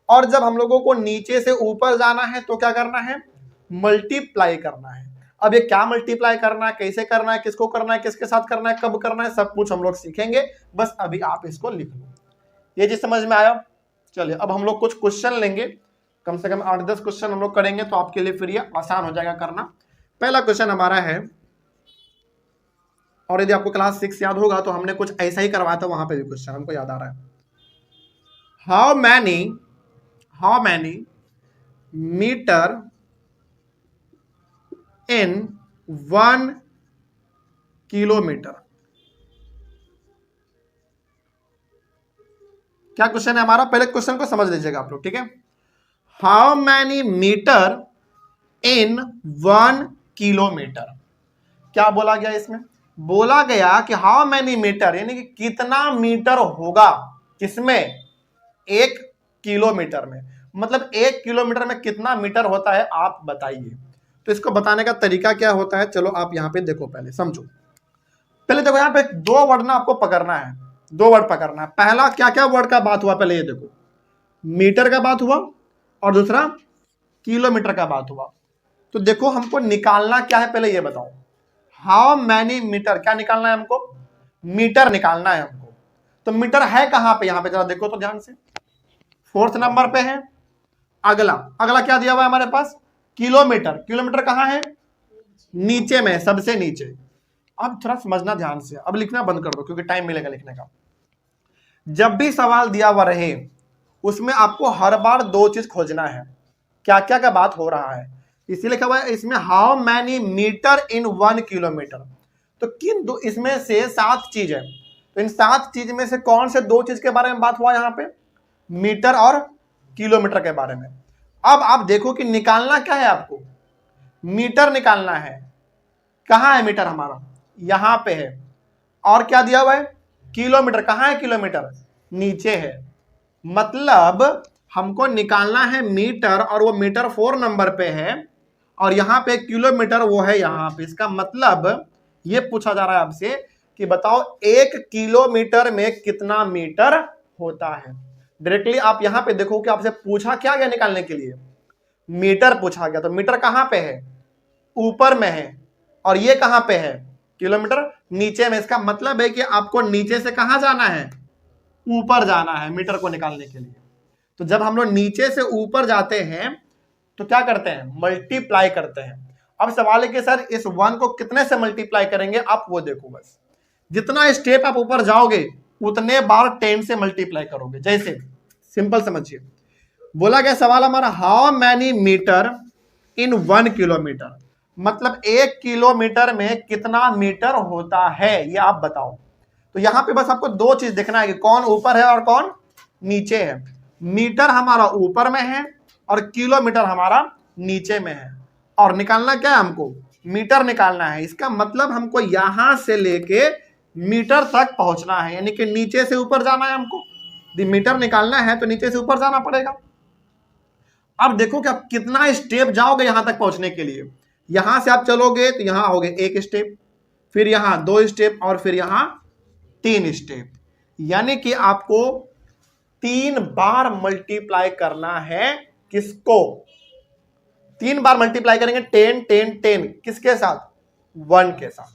और जब हम लोगों को नीचे से ऊपर जाना है तो क्या करना है, मल्टीप्लाई करना है। अब ये क्या मल्टीप्लाई करना है, कैसे करना है, किसको करना है, किसके साथ करना है, कब करना है, सब कुछ हम लोग सीखेंगे। बस अभी आप इसको लिख लो। ये चीज समझ में आया। चलिए अब हम लोग कुछ क्वेश्चन लेंगे, कम से कम 8-10 क्वेश्चन हम लोग करेंगे, तो आपके लिए फिर ये आसान हो जाएगा करना। पहला क्वेश्चन हमारा है, और यदि आपको क्लास 6 याद होगा तो हमने कुछ ऐसा ही करवाया था, वहां पे भी क्वेश्चन हमको याद आ रहा है। How many metre in 1 kilometre. क्या क्वेश्चन है हमारा, पहले क्वेश्चन को समझ लीजिएगा आप लोग, ठीक है। How many metre in 1 kilometre. क्या बोला गया इसमें, बोला गया कि हाउ मैनी मीटर, यानी कि कितना मीटर होगा, किसमें, 1 किलोमीटर में। मतलब 1 किलोमीटर में कितना मीटर होता है आप बताइए। तो इसको बताने का तरीका क्या होता है, चलो आप यहां पे देखो, पहले समझो। पहले देखो यहां पे 2 वर्ड ना आपको पकड़ना है, 2 वर्ड पकड़ना है। पहला क्या क्या वर्ड का बात हुआ, पहले ये देखो, मीटर का बात हुआ और दूसरा किलोमीटर का बात हुआ। तो देखो हमको निकालना क्या है, पहले ये बताओ। हाउ मैनी मीटर, क्या निकालना है हमको, मीटर निकालना है हमको। तो मीटर है कहां पे, यहां पे जरा देखो तो ध्यान से, 4th नंबर पे है। अगला क्या दिया हुआ है हमारे पास, किलोमीटर। किलोमीटर कहां है, नीचे में, सबसे नीचे। अब थोड़ा समझना ध्यान से, अब लिखना बंद कर दो क्योंकि टाइम मिलेगा लिखने का। जब भी सवाल दिया हुआ रहे उसमें आपको हर बार दो चीज खोजना है, क्या क्या का बात हो रहा है। इसीलिए लिखा हुआ है इसमें how many metre in 1 kilometre. तो किन दो, इसमें से 7 चीज है, तो इन 7 चीज में से कौन से 2 चीज के बारे में बात हुआ यहाँ पे, मीटर और किलोमीटर के बारे में। अब आप देखो कि निकालना क्या है आपको, मीटर निकालना है। कहां है मीटर हमारा, यहां पे है। और क्या दिया हुआ है, किलोमीटर। कहां है किलोमीटर, नीचे है। मतलब हमको निकालना है मीटर, और वो मीटर 4 नंबर पे है, और यहां पे किलोमीटर वो है यहां पे। इसका मतलब ये पूछा जा रहा है आपसे कि बताओ 1 किलोमीटर में कितना मीटर होता है। डायरेक्टली आप यहां पे देखो कि आपसे पूछा क्या गया निकालने के लिए, मीटर पूछा गया। तो मीटर कहां पे है, ऊपर में है, और ये कहां पे है, किलोमीटर नीचे में। इसका मतलब है कि आपको नीचे से कहां जाना है, ऊपर जाना है मीटर को निकालने के लिए। तो जब हम लोग नीचे से ऊपर जाते हैं तो क्या करते हैं, मल्टीप्लाई करते हैं। अब सवाल है कि सर इस 1 को कितने से मल्टीप्लाई करेंगे, आप वो देखो बस। जितना स्टेप आप ऊपर जाओगे उतने बार 10 से मल्टीप्लाई करोगे। जैसे सिंपल समझिए, बोला गया सवाल हमारा how many metre in 1 kilometre, मतलब 1 किलोमीटर में कितना मीटर होता है, ये आप बताओ। तो यहां पे बस आपको 2 चीज देखना है कि कौन ऊपर है और कौन नीचे है। मीटर हमारा ऊपर में है और किलोमीटर हमारा नीचे में है। और निकालना क्या है हमको, मीटर निकालना है। इसका मतलब हमको यहां से लेके मीटर तक पहुंचना है, यानी कि नीचे से ऊपर जाना है हमको। मीटर निकालना है तो नीचे से ऊपर जाना पड़ेगा। अब देखो कि आप कितना स्टेप जाओगे यहां तक पहुंचने के लिए। यहां से आप चलोगे तो यहां आओगे 1 स्टेप, फिर यहां 2 स्टेप, और फिर यहां 3 स्टेप। यानी कि आपको 3 बार मल्टीप्लाई करना है। किसको, 3 बार मल्टीप्लाई करेंगे 10 10 10, किसके साथ, 1 के साथ।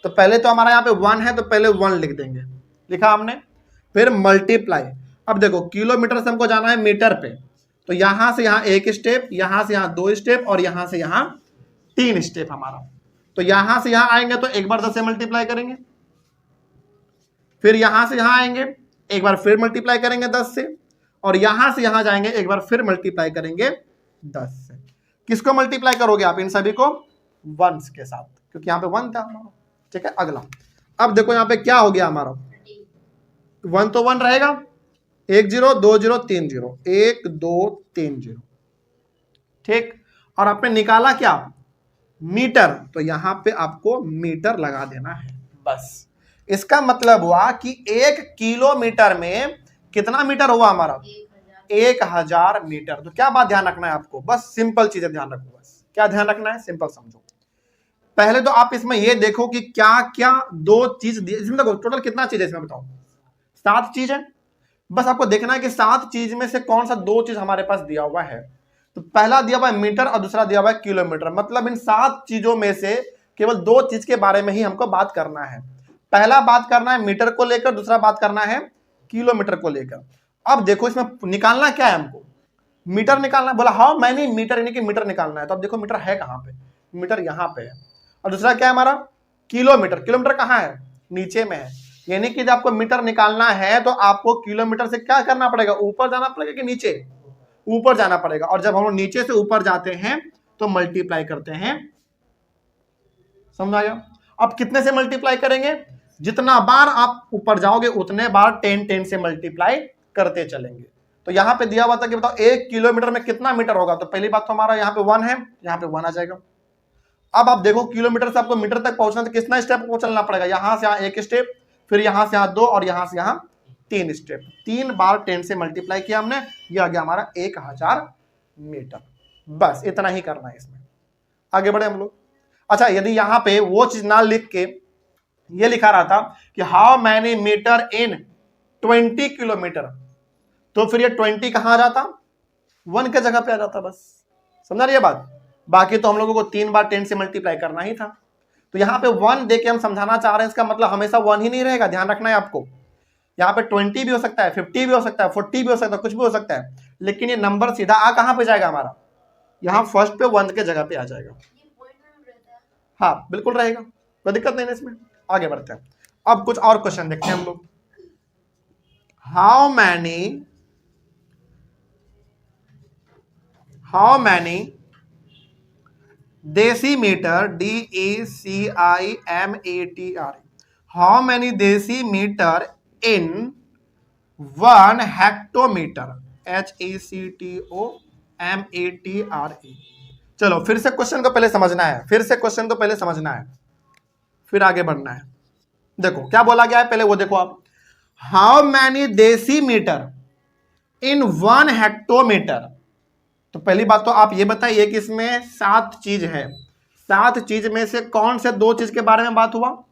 तो पहले तो हमारा यहां पे 1 है तो पहले 1 लिख देंगे, लिखा हमने। फिर मल्टीप्लाई, अब देखो किलोमीटर से हमको जाना है मीटर पे, तो यहां से यहां 1 स्टेप, यहां से यहां 2 स्टेप, और यहां से यहां 3 स्टेप हमारा। तो यहां से यहां आएंगे तो एक बार 10 से मल्टीप्लाई करेंगे, फिर यहां से यहां आएंगे एक बार फिर मल्टीप्लाई करेंगे 10 से, और यहां से यहां जाएंगे एक बार फिर मल्टीप्लाई करेंगे 10 से। किसको मल्टीप्लाई करोगे आप, इन सभी को 1 के साथ, क्योंकि यहां पे 1 था हमारा। ठीक है, अगला। अब देखो यहां पे क्या हो गया हमारा, 1 तो 1 रहेगा, 1 0 2 0 3 0, 1 2 3 0। ठीक, और आपने निकाला क्या, मीटर, तो यहां पे आपको मीटर लगा देना है बस। इसका मतलब हुआ कि 1 किलोमीटर में कितना मीटर हुआ हमारा, 1000 मीटर। तो क्या बात ध्यान रखना है आपको, बस सिंपल चीजें ध्यान रखो। बस क्या ध्यान रखना है, सिंपल समझो। पहले तो आप इसमें ये देखो कि क्या क्या 2 चीज दी, इसमें देखो टोटल कितना चीज है इसमें बताओ, 7 चीज है। बस आपको देखना है कि 7 चीज में से कौन सा 2 चीज हमारे पास दिया हुआ है। तो पहला दिया हुआ है मीटर और दूसरा दिया हुआ है किलोमीटर। मतलब इन 7 चीजों में से केवल 2 चीज के बारे में ही हमको बात करना है। पहला बात करना है मीटर को लेकर, दूसरा बात करना है किलोमीटर को लेकर। अब देखो इसमें निकालना क्या है हमको, मीटर निकालना है। बोला हाउ मैनी मीटर, यानी कि मीटर निकालना है। तो अब देखो मीटर है कहां पे, मीटर यहां पे है। और दूसरा क्या है हमारा, किलोमीटर। किलोमीटर कहां है, नीचे में है। यानी कि जब आपको मीटर निकालना है तो आपको किलोमीटर से क्या करना पड़ेगा, ऊपर जाना पड़ेगा कि नीचे, ऊपर जाना पड़ेगा। और जब हम लोग नीचे से ऊपर जाते हैं तो मल्टीप्लाई करते हैं। समझ आया। अब कितने से मल्टीप्लाई करेंगे, जितना बार आप ऊपर जाओगे उतने बार 10 10 से मल्टीप्लाई करते चलेंगे। तो यहां पे दिया हुआ था कि बताओ 1 किलोमीटर में कितना मीटर होगा। तो पहली बात तो हमारा यहाँ पे 1 है, यहाँ पे 1 आ जाएगा। अब आप देखो किलोमीटर से आपको मीटर तक पहुंचना तो कितना स्टेप को चलना पड़ेगा, यहां से यहां 1 स्टेप, फिर यहां से यहां 2, और यहां से यहां 3 स्टेप। 3 बार 10 से मल्टीप्लाई किया हमने, ये आ गया हमारा 1000 मीटर। बस इतना ही करना है इसमें, आगे बढ़े हम लोग। अच्छा, यदि यहां पे वो चीज ना लिख के ये लिखा रहा था कि how many metre in 20 kilometre, तो फिर ये 20 कहां आ जाता, 1 के जगह पे आ जाता। बस समझा रही है बात। बाकी तो हम लोगों को 3 बार 10 से मल्टीप्लाई करना ही था। तो यहाँ पे 1 देके हम समझाना चाह रहे हैं, इसका मतलब हमेशा 1 ही नहीं रहेगा, ध्यान रखना है आपको। यहाँ पे 20 भी हो सकता है, 50 भी हो सकता है, 40 भी हो सकता है, कुछ भी हो सकता है, लेकिन ये नंबर सीधा आ कहां पे जाएगा हमारा, यहाँ फर्स्ट पे 1 के जगह पे आ जाएगा। हाँ बिल्कुल रहेगा, कोई दिक्कत नहीं है इसमें। आगे बढ़ते हैं, अब कुछ और क्वेश्चन देखते हैं हम लोग। How many decimetre, DECIMATR, how many decimetre in 1 hectometre, HECTOMATRE। चलो फिर से क्वेश्चन को पहले समझना है, फिर आगे बढ़ना है। देखो क्या बोला गया है, पहले वो देखो आप। How many decimetre in 1 hectometre. तो पहली बात तो आप ये बताइए कि इसमें 7 चीज है, 7 चीज में से कौन से 2 चीज के बारे में बात हुआ?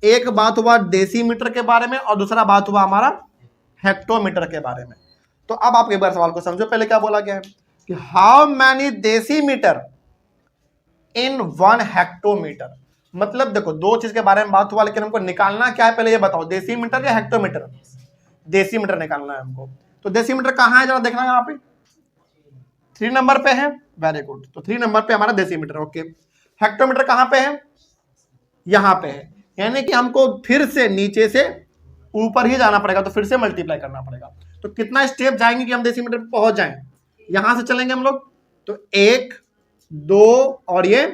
एक बात हुआ डेसीमीटर के बारे में और दूसरा बात हुआ हमारा हेक्टोमीटर के बारे में। तो अब आप एक बार सवाल को समझो, पहले क्या बोला गया है कि how many decimetre in 1 hectometre. मतलब देखो 2 चीज के बारे में बात हुआ, लेकिन हमको निकालना क्या है पहले ये बताओ, डेसीमीटर या हेक्टोमीटर? डेसीमीटर निकालना है हमको। तो डेसीमीटर कहां है जरा देखना, यहाँ पे 3 नंबर पे है, वेरी गुड। तो 3 नंबर पे हमारा डेसीमीटर, ओके। हेक्टोमीटर कहां पे है? यहां पे है, यानी कि हमको फिर से नीचे से ऊपर ही जाना पड़ेगा, तो फिर से मल्टीप्लाई करना पड़ेगा। तो कितना स्टेप जाएंगे कि हम डेसीमीटर पे पहुंच जाएं? यहां से चलेंगे हम लोग, तो 1 2 और ये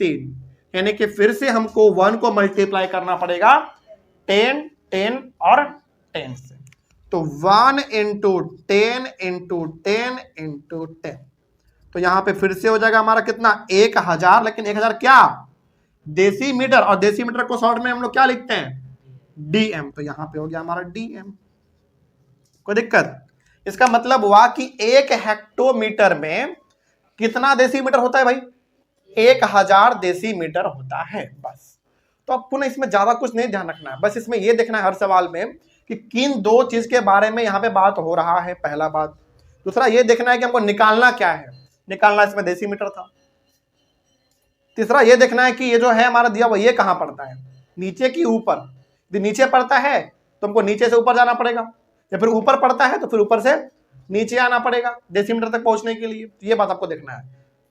3, यानी कि फिर से हमको 1 को मल्टीप्लाई करना पड़ेगा 10 10 और 10 से। तो 1 इंटू 10 इंटू 10 इंटू 10, तो यहां पे फिर से हो जाएगा हमारा कितना, 1000। लेकिन 1000 क्या, डेसीमीटर, और डेसीमीटर को शॉर्ट में हम लोग क्या लिखते हैं, डीएम। तो यहां पे हो गया हमारा डीएम, कोई दिक्कत? इसका मतलब हुआ कि 1 हेक्टोमीटर में कितना डेसीमीटर होता है भाई, 1000 डेसीमीटर होता है, बस। तो अब पुनः इसमें ज्यादा कुछ नहीं ध्यान रखना है, बस इसमें यह देखना है हर सवाल में कि किन 2 चीज के बारे में यहां पे बात हो रहा है, पहला बात। दूसरा ये देखना है कि हमको निकालना क्या है, निकालना इसमें डेसीमीटर था। तीसरा ये देखना है कि ये जो है हमारा दिया हुआ ये कहां पड़ता है, नीचे की ऊपर। यदि नीचे पड़ता है तो हमको नीचे से ऊपर जाना पड़ेगा, या फिर ऊपर पड़ता है तो फिर ऊपर से नीचे आना पड़ेगा डेसीमीटर तक पहुंचने के लिए। ये बात आपको देखना है,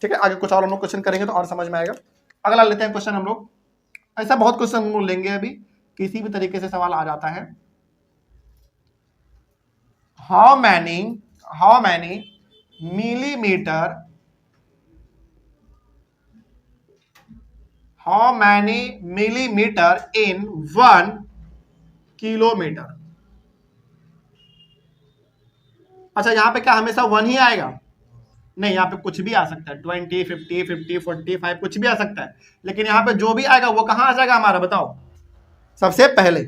ठीक है। आगे कुछ और हम लोग क्वेश्चन करेंगे तो और समझ में आएगा। अगला लेते हैं क्वेश्चन हम लोग, ऐसा बहुत क्वेश्चन हम लोग लेंगे अभी, किसी भी तरीके से सवाल आ जाता है। How many millimetre, how many millimetre in 1 kilometre. अच्छा यहां पे क्या हमेशा 1 ही आएगा? नहीं, यहाँ पे कुछ भी आ सकता है, 20 50 50 45 कुछ भी आ सकता है। लेकिन यहाँ पे जो भी आएगा वो कहाँ आ जाएगा हमारा, बताओ, सबसे पहले।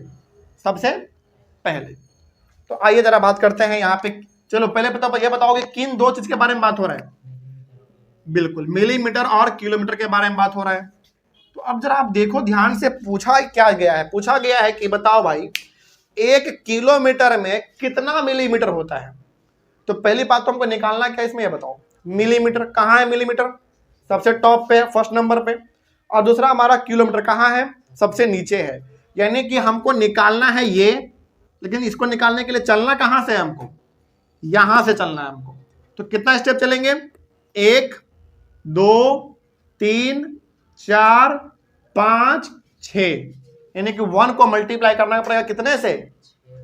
तो आइए जरा बात करते हैं यहाँ पे। चलो पहले ये बताओगे किन 2 चीज के बारे में बात हो रहा है? बिल्कुल, मिलीमीटर और किलोमीटर के बारे में बात हो रहा है। तो अब जरा आप देखो ध्यान से, पूछा गया है कि बताओ भाई 1 किलोमीटर में कितना मिलीमीटर होता है। तो पहली बात तो हमको निकालना क्या इसमें, ये बताओ, मिलीमीटर कहाँ है, मिलीमीटर सबसे टॉप पे है, फर्स्ट नंबर पे। और दूसरा हमारा किलोमीटर कहाँ है, सबसे नीचे है। यानी कि हमको निकालना है ये, लेकिन इसको निकालने के लिए चलना कहाँ से है हमको, यहां से चलना है हमको। तो कितना स्टेप चलेंगे, 1 2 3 4 5 6, यानी कि 1 को मल्टीप्लाई करना पड़ेगा कितने से,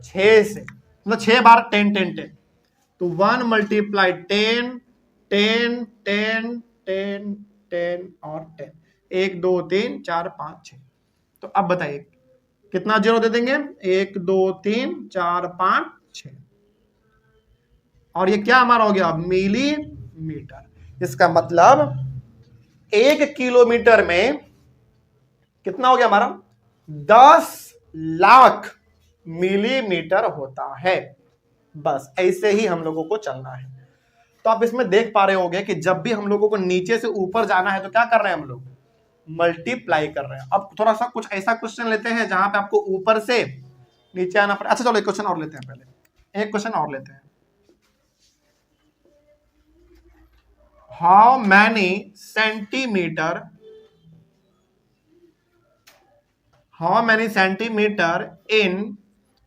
6 से, मतलब 6 बार 10 10 10। तो 1 मल्टीप्लाई 10 10 10 10 10 और 10, 1 2 3 4 5 6। तो अब बताइए कितना जीरो दे देंगे, 1 2 3 4 5 6, और ये क्या हमारा हो गया, मिलीमीटर। इसका मतलब 1 किलोमीटर में कितना हो गया हमारा, 10 लाख मिलीमीटर होता है। बस ऐसे ही हम लोगों को चलना है। तो आप इसमें देख पा रहे होंगे कि जब भी हम लोगों को नीचे से ऊपर जाना है तो क्या कर रहे हैं हम लोग, मल्टीप्लाई कर रहे हैं। अब थोड़ा सा कुछ ऐसा क्वेश्चन लेते हैं जहां पे आपको ऊपर से नीचे आना पड़े। अच्छा चलो एक क्वेश्चन और लेते हैं, पहले एक क्वेश्चन और लेते हैं। हाउ मैनी सेंटीमीटर इन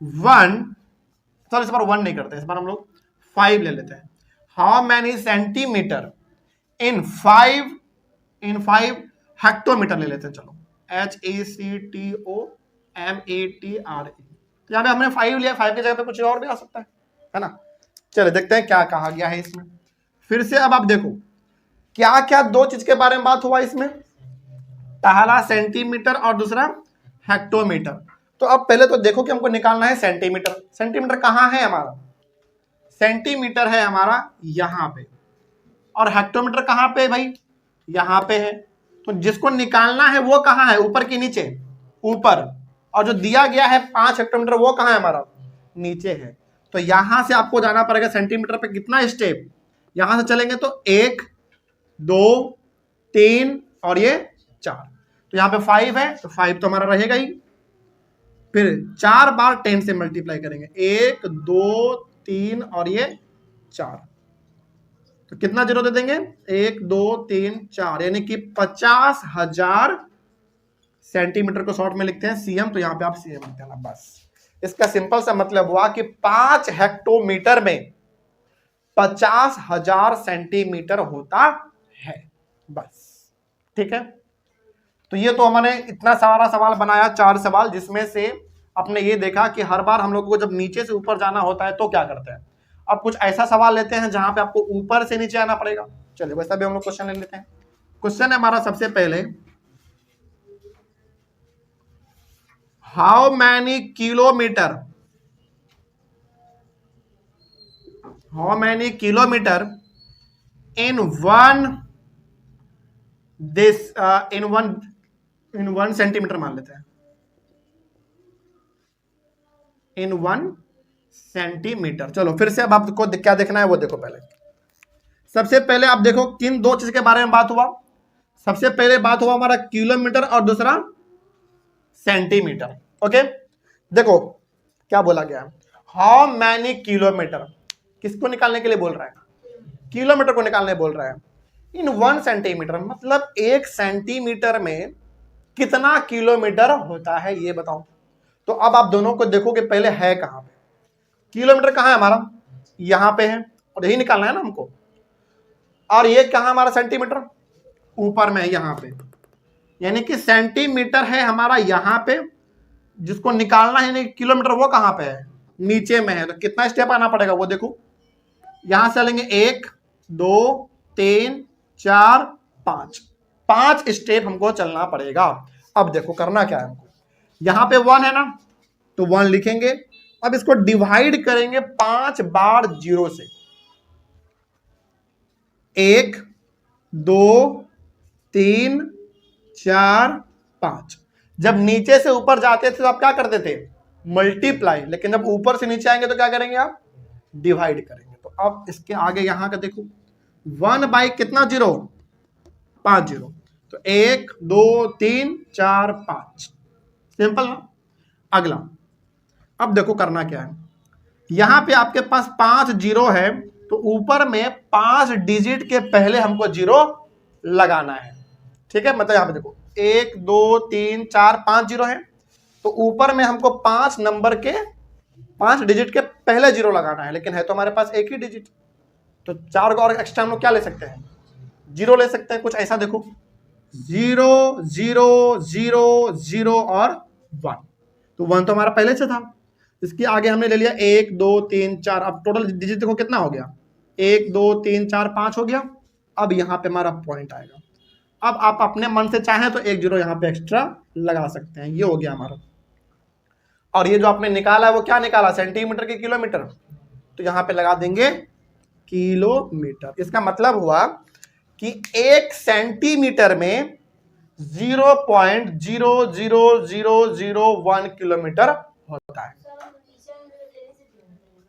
1, चलो इस बार 1 नहीं करते, इस बार हम लोग 5 ले लेते हैं। How many centimetre in 5 hectometre ले लेते हैं, चलो HACTOMATRE। यहाँ पे हमने 5 लिया, 5 की जगह पे कुछ और भी आ सकता है ना। चलो देखते हैं क्या कहा गया है इसमें। फिर से अब आप देखो क्या क्या दो चीज के बारे में बात हुआ इसमें, पहला सेंटीमीटर और दूसरा हेक्टोमीटर। तो अब पहले तो देखो कि हमको निकालना है सेंटीमीटर। सेंटीमीटर कहाँ है हमारा, सेंटीमीटर है हमारा यहाँ पे, और हेक्टोमीटर कहाँ पे है भाई, यहाँ पे है। तो जिसको निकालना है वो कहाँ है, ऊपर की नीचे, ऊपर, और जो दिया गया है 5 हेक्टोमीटर वो कहाँ है हमारा, नीचे है। तो यहां से आपको जाना पड़ेगा सेंटीमीटर पे कितना स्टेप, यहां से चलेंगे तो 1 2 3 और ये 4। तो यहाँ पे 5 है तो 5 तो हमारा रहेगा ही। फिर 4 बार 10 से मल्टीप्लाई करेंगे, 1 2 3 और ये 4। तो कितना जीरो दे देंगे, 1 2 3 4, यानी कि 50,000 सेंटीमीटर को शॉर्ट में लिखते हैं सीएम। तो यहां पे आप सीएम लिख देना बस। इसका सिंपल सा मतलब हुआ कि 5 हेक्टोमीटर में 50,000 सेंटीमीटर होता है, बस। ठीक है, तो ये तो हमने इतना सारा सवाल बनाया, 4 सवाल, जिसमें से आपने ये देखा कि हर बार हम लोगों को जब नीचे से ऊपर जाना होता है तो क्या करते हैं। अब कुछ ऐसा सवाल लेते हैं जहां पे आपको ऊपर से नीचे आना पड़ेगा। चलिए वैसा भी हम लोग क्वेश्चन ले लेते हैं। क्वेश्चन है हमारा सबसे पहले, how many kilometre in one centimetre मान लेते हैं, इन 1 सेंटीमीटर। चलो फिर से अब आपको क्या देखना है वो देखो। पहले सबसे पहले आप देखो किन दो चीज के बारे में बात हुआ। सबसे पहले बात हुआ हमारा किलोमीटर और दूसरा सेंटीमीटर। ओके, देखो क्या बोला गया, हाउ मैनी किलोमीटर, किसको निकालने के लिए बोल रहा है, किलोमीटर को निकालने बोल रहा है। इन 1 सेंटीमीटर मतलब 1 सेंटीमीटर में कितना किलोमीटर होता है ये बताओ। तो अब आप दोनों को देखो कि पहले है कहां पे, किलोमीटर कहां है हमारा, यहां पे है, और यही निकालना है ना हमको। और ये कहां हमारा सेंटीमीटर, ऊपर में है यहां पे, यानी कि सेंटीमीटर है हमारा यहां पे, जिसको निकालना है किलोमीटर वो कहां पे है, नीचे में है। तो कितना स्टेप आना पड़ेगा वो देखो, यहां से लेंगे 1 2 3 4 5 स्टेप हमको चलना पड़ेगा। अब देखो करना क्या है हमको, यहां पे 1 है ना, तो 1 लिखेंगे। अब इसको डिवाइड करेंगे 5 बार 0 से, 1 2 3 4 5। जब नीचे से ऊपर जाते थे तो आप क्या करते थे, मल्टीप्लाई, लेकिन जब ऊपर से नीचे आएंगे तो क्या करेंगे आप, डिवाइड करेंगे। तो अब इसके आगे यहां का देखो 1 बाई कितना 0, 5 0। तो 1 2 3 4 5, सिंपल ना। अगला अब देखो करना क्या है, यहां पे आपके पास 5 0 है, तो ऊपर में 5 डिजिट के पहले हमको 0 लगाना है। ठीक है, मतलब यहां पे देखो 1 2 3 4 5 0 है, तो ऊपर में हमको 5 नंबर के 5 डिजिट के पहले 0 लगाना है, लेकिन है तो हमारे पास एक ही डिजिट। तो 4 को और एक्स्ट्रा हम लोग क्या ले सकते हैं, 0 ले सकते हैं। कुछ ऐसा देखो 0 0 0 0 और 1, तो 1 तो हमारा पहले से था। इसके आगे हमने ले लिया 1 2 3 4, अब टोटल डिजिट देखो कितना हो गया, 1 2 3 4 5 हो गया। अब यहाँ पे हमारा पॉइंट आएगा, अब आप अपने मन से चाहें तो 1 0 यहाँ पे एक्स्ट्रा लगा सकते हैं। ये हो गया हमारा। और ये जो आपने निकाला है वो क्या निकाला, सेंटीमीटर की किलोमीटर, तो यहाँ पे लगा देंगे किलोमीटर। इसका मतलब हुआ कि 1 सेंटीमीटर में 0.00001 किलोमीटर होता है।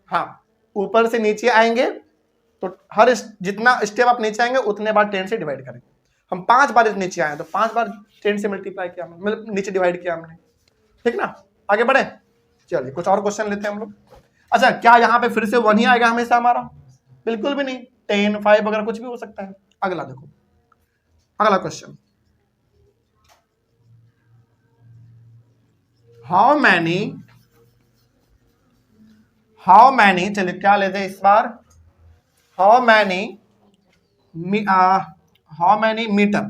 हाँ, ऊपर से नीचे आएंगे तो हर जितना स्टेप आप नीचे आएंगे उतने बार 10 से डिवाइड करेंगे। हम 5 बार नीचे आए तो 5 बार 10 से मल्टीप्लाई किया, मतलब नीचे डिवाइड किया हमने। ठीक ना, आगे बढ़े। चलिए कुछ और क्वेश्चन लेते हैं हम लोग। अच्छा, क्या यहाँ पे फिर से 1 ही आएगा हमेशा हमारा, बिल्कुल भी नहीं, 10 5 वगैरह कुछ भी हो सकता है। अगला देखो, अगला क्वेश्चन, हाउ मैनी, चलिए क्या लेते हैं इस बार, how many metre,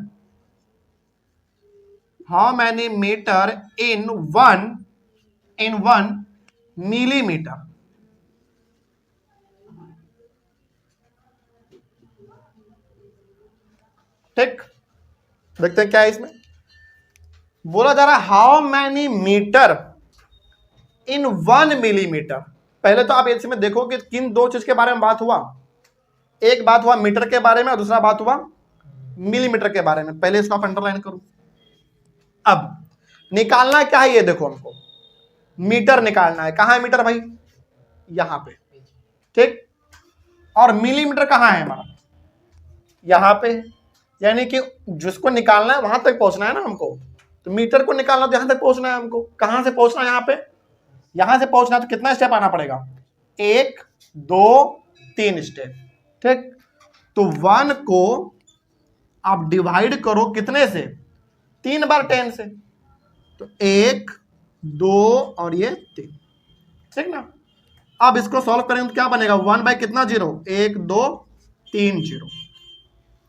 how many metre in one millimetre. ठीक, देखते हैं क्या है इसमें। बोला जा रहा है how many metre in 1 millimetre. पहले तो आप इसमें देखो कि किन दो चीज के बारे में बात हुआ। एक बात हुआ मीटर के बारे में और दूसरा बात हुआ मिलीमीटर के बारे में। पहले इसको आप अंडरलाइन करो। अब निकालना क्या है ये देखो, हमको मीटर निकालना है। कहां है मीटर भाई? यहां पे। ठीक, और मिलीमीटर कहां है हमारा? यहां पे। यानी कि जिसको निकालना है वहां तक पहुंचना है ना हमको। तो मीटर को निकालना तो यहां तक पहुंचना है हमको। कहां से पहुंचना है? यहां पे। यहां से पहुंचना है तो कितना स्टेप आना पड़ेगा? 1 2 3 स्टेप। ठीक, तो 1 को आप डिवाइड करो कितने से? 3 बार 10 से। तो 1 2 और ये 3। ठीक ना। अब इसको सॉल्व करेंगे तो क्या बनेगा? 1 बाय कितना जीरो? 1 2 3 जीरो।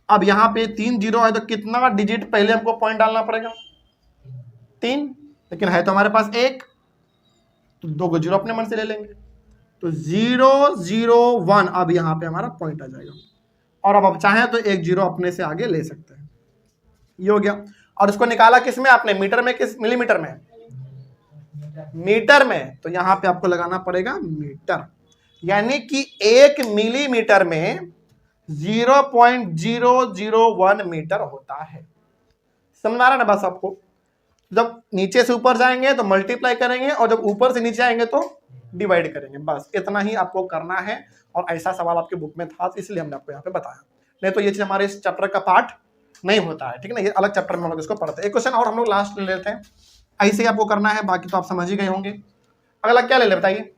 अब यहां पे 3 जीरो है तो कितना डिजिट पहले हमको पॉइंट डालना पड़ेगा? 3। लेकिन है तो हमारे पास 1, तो 2 को जीरो अपने मन से ले लेंगे। तो 0 0 1 अब यहां पे हमारा पॉइंट आ जाएगा। और अब चाहें तो 1 जीरो अपने से आगे ले सकते हैं। ये हो गया। और इसको निकाला किस में आपने? मीटर में, किस मिलीमीटर में? मीटर में। तो यहां पे आपको लगाना पड़ेगा मीटर। यानी कि 1 मिलीमीटर में 0.001 मीटर होता है। समझ आ रहा ना बस आपको? जब नीचे से ऊपर जाएंगे तो मल्टीप्लाई करेंगे और जब ऊपर से नीचे आएंगे तो डिवाइड करेंगे। बस इतना ही आपको करना है। और ऐसा सवाल आपके बुक में था इसलिए हमने आपको यहाँ पे बताया। नहीं तो ये चीज हमारे इस चैप्टर का पार्ट नहीं होता है। ठीक है ना, ये अलग चैप्टर में हम लोग इसको पढ़ते हैं। एक क्वेश्चन और हम लोग लास्ट ले लेते हैं। ऐसे ही आपको करना है, बाकी तो आप समझ ही गए होंगे। अगला क्या ले ले बताइए?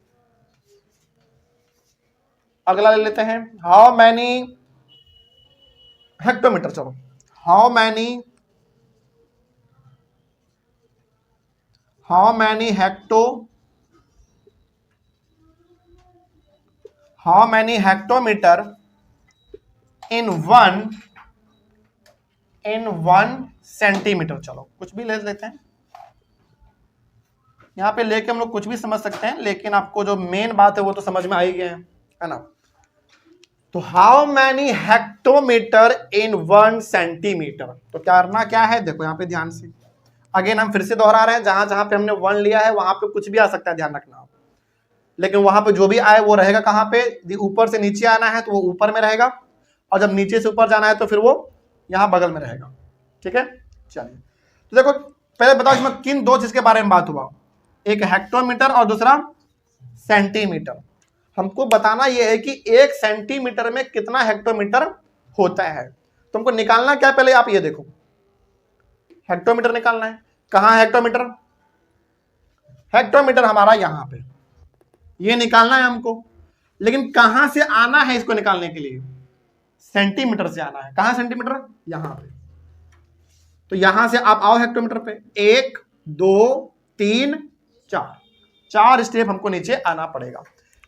अगला ले लेते हैं हाउ मैनी हेक्टोमीटर। चलो, how many hectometre in 1 centimetre. चलो कुछ भी ले लेते हैं। यहां पे लेके हम लोग कुछ भी समझ सकते हैं, लेकिन आपको जो मेन बात है वो तो समझ में आ ही गए है ना। तो how many hectometre in 1 centimetre. तो करना क्या है देखो यहां पे ध्यान से। अगेन हम फिर से दोहरा रहे हैं, जहां जहां पे हमने 1 लिया है वहां पे कुछ भी आ सकता है, ध्यान रखना। लेकिन वहां पे जो भी आए वो रहेगा कहां पे? ऊपर से नीचे आना है तो वो ऊपर में रहेगा, और जब नीचे से ऊपर जाना है तो फिर वो यहां बगल में रहेगा। ठीक है, चलिए। तो देखो पहले बताओ इसमें किन दो चीज के बारे में बात हुआ? एक हेक्टोमीटर और दूसरा सेंटीमीटर। हमको बताना यह है कि 1 सेंटीमीटर में कितना हेक्टोमीटर होता है। तो हमको निकालना क्या? पहले आप ये देखो, हेक्टोमीटर निकालना है। कहां है हेक्टोमीटर? हेक्टोमीटर हमारा यहां पे, ये निकालना है हमको। लेकिन कहां से आना है इसको निकालने के लिए? सेंटीमीटर से आना है। कहां सेंटीमीटर? यहां पे। तो यहां से आप आओ हेक्टोमीटर पे। 1 2 3 4 स्टेप हमको नीचे आना पड़ेगा।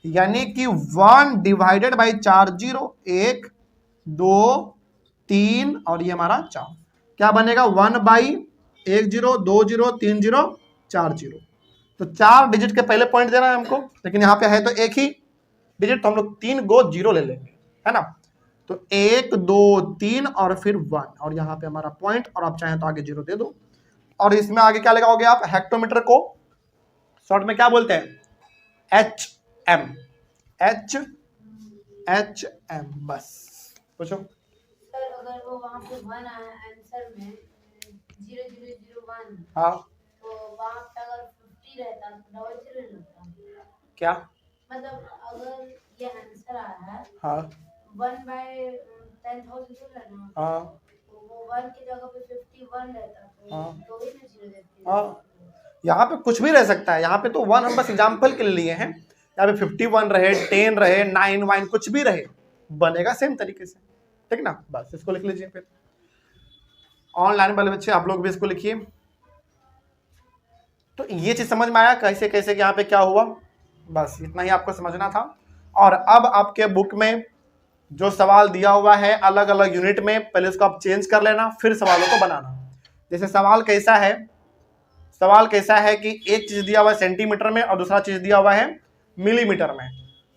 यानी कि 1 डिवाइडेड बाई 4 जीरो। 1 2 3 और ये हमारा 4। क्या बनेगा? 1 by 1 zero 2 zero 3 zero 4 zero. तो 4 डिजिट के पहले पॉइंट देना है हमको, लेकिन यहाँ पे है तो एक ही डिजिट, तो हम लोग 3 गो जीरो ले लेंगे, है ना। तो 1 2 3 और फिर 1 और यहाँ पे हमारा पॉइंट, और आप चाहें तो आगे जीरो दे दो। और इसमें आगे क्या लगाओगे आप? हेक्टोमीटर को शॉर्ट में क्या बोलते हैं? HM। HM। बस पूछो। सर अगर वो वहाँ पे 1 आया आंसर में 0001, हाँ, तो वहाँ पे अगर 50 रहता तो डबल जीरो लगता। क्या? मतलब अगर ये आंसर आया है हाँ 1 बाय 10,000 जो है ना, हाँ तो वो 1 की जगह पे 51 रहता तो हाँ तो ही ना जीरो देते। हाँ, यहाँ पे कुछ भी रह सकता है। यहाँ पे तो 1 हम बस एग्जाम्पल के लिए लिए हैं। यहाँ पे 51 रहे, 10 रहे, 9 वाइन कुछ भी रहे, बनेगा सेम तरीके से। ठीक ना, बस इसको लिख लीजिए। फिर ऑनलाइन वाले बच्चे आप लोग भी इसको लिखिए। तो ये चीज समझ में आया कैसे कैसे यहाँ पे क्या हुआ? बस इतना ही आपको समझना था। और अब आपके बुक में जो सवाल दिया हुआ है अलग अलग यूनिट में, पहले उसको आप चेंज कर लेना, फिर सवालों को बनाना। जैसे सवाल कैसा है, सवाल कैसा है कि एक चीज दिया हुआ है सेंटीमीटर में और दूसरा चीज दिया हुआ है मिलीमीटर में,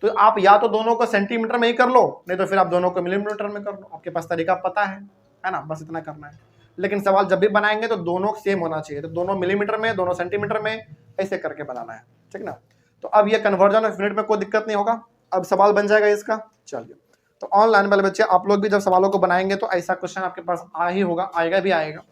तो आप या तो दोनों को सेंटीमीटर में ही कर लो, नहीं तो फिर आप दोनों को मिलीमीटर में कर लो, आपके पास तरीका पता है ना, बस इतना करना है। लेकिन सवाल जब भी बनाएंगे तो दोनों सेम होना चाहिए, तो दोनों मिलीमीटर में, दोनों सेंटीमीटर में, ऐसे करके बनाना है, ठीक ना। तो अब ये कन्वर्जन ऑफ यूनिट में कोई दिक्कत नहीं होगा, अब सवाल बन जाएगा इसका। चलिए, तो ऑनलाइन वाले बच्चे आप लोग भी जब सवालों को बनाएंगे तो ऐसा क्वेश्चन आपके पास आ ही होगा, आएगा भी आएगा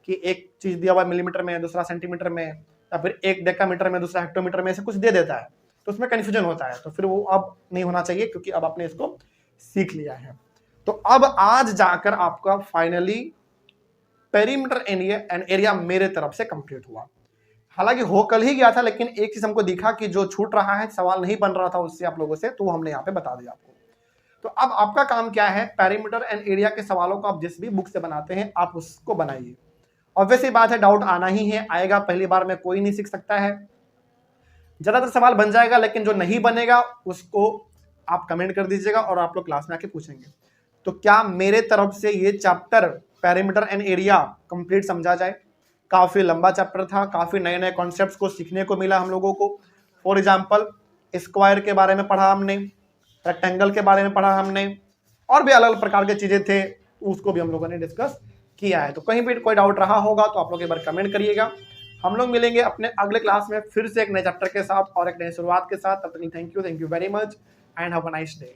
कि एक चीज दिया हुआ मिलीमीटर में, दूसरा सेंटीमीटर में, या फिर एक डेकामीटर में, दूसरा हेक्टोमीटर में, ऐसे कुछ दे देता है, तो उसमें कंफ्यूजन होता है, तो फिर वो अब नहीं होना चाहिए क्योंकि अब आपने इसको सीख लिया है। तो अब आज जाकर आपका फाइनली पेरीमीटर एंड एरिया मेरे तरफ से कंप्लीट हुआ। हालांकि हो कल ही गया था, लेकिन एक चीज हमको दिखा कि जो छूट रहा है, सवाल नहीं बन रहा था उससे आप लोगों से, तो वो हमने यहाँ पे बता दिया आपको। तो अब आपका काम क्या है, पेरीमीटर एंड एरिया के सवालों को आप जिस भी बुक से बनाते हैं आप उसको बनाइए। ऑब्वियस ही बात है, डाउट आना ही है, आएगा, पहली बार में कोई नहीं सीख सकता है, ज्यादातर सवाल बन जाएगा, लेकिन जो नहीं बनेगा उसको आप कमेंट कर दीजिएगा और आप लोग क्लास में आके पूछेंगे। तो क्या मेरे तरफ से ये chapter perimeter and area complete समझा जाए? काफी लंबा चैप्टर था, काफी नए नए कॉन्सेप्ट्स को सीखने को मिला हम लोगों को। फॉर एग्जांपल स्क्वायर के बारे में पढ़ा हमने, रेक्टेंगल के बारे में पढ़ा हमने, और भी अलग अलग प्रकार की चीजें थे, उसको भी हम लोगों ने डिस्कस किया है। तो कहीं भी कोई डाउट रहा होगा तो आप लोग एक बार कमेंट करिएगा। हम लोग मिलेंगे अपने अगले क्लास में फिर से एक नए चैप्टर के साथ और एक नई शुरुआत के साथ। तब तक thank you very much and have a nice day.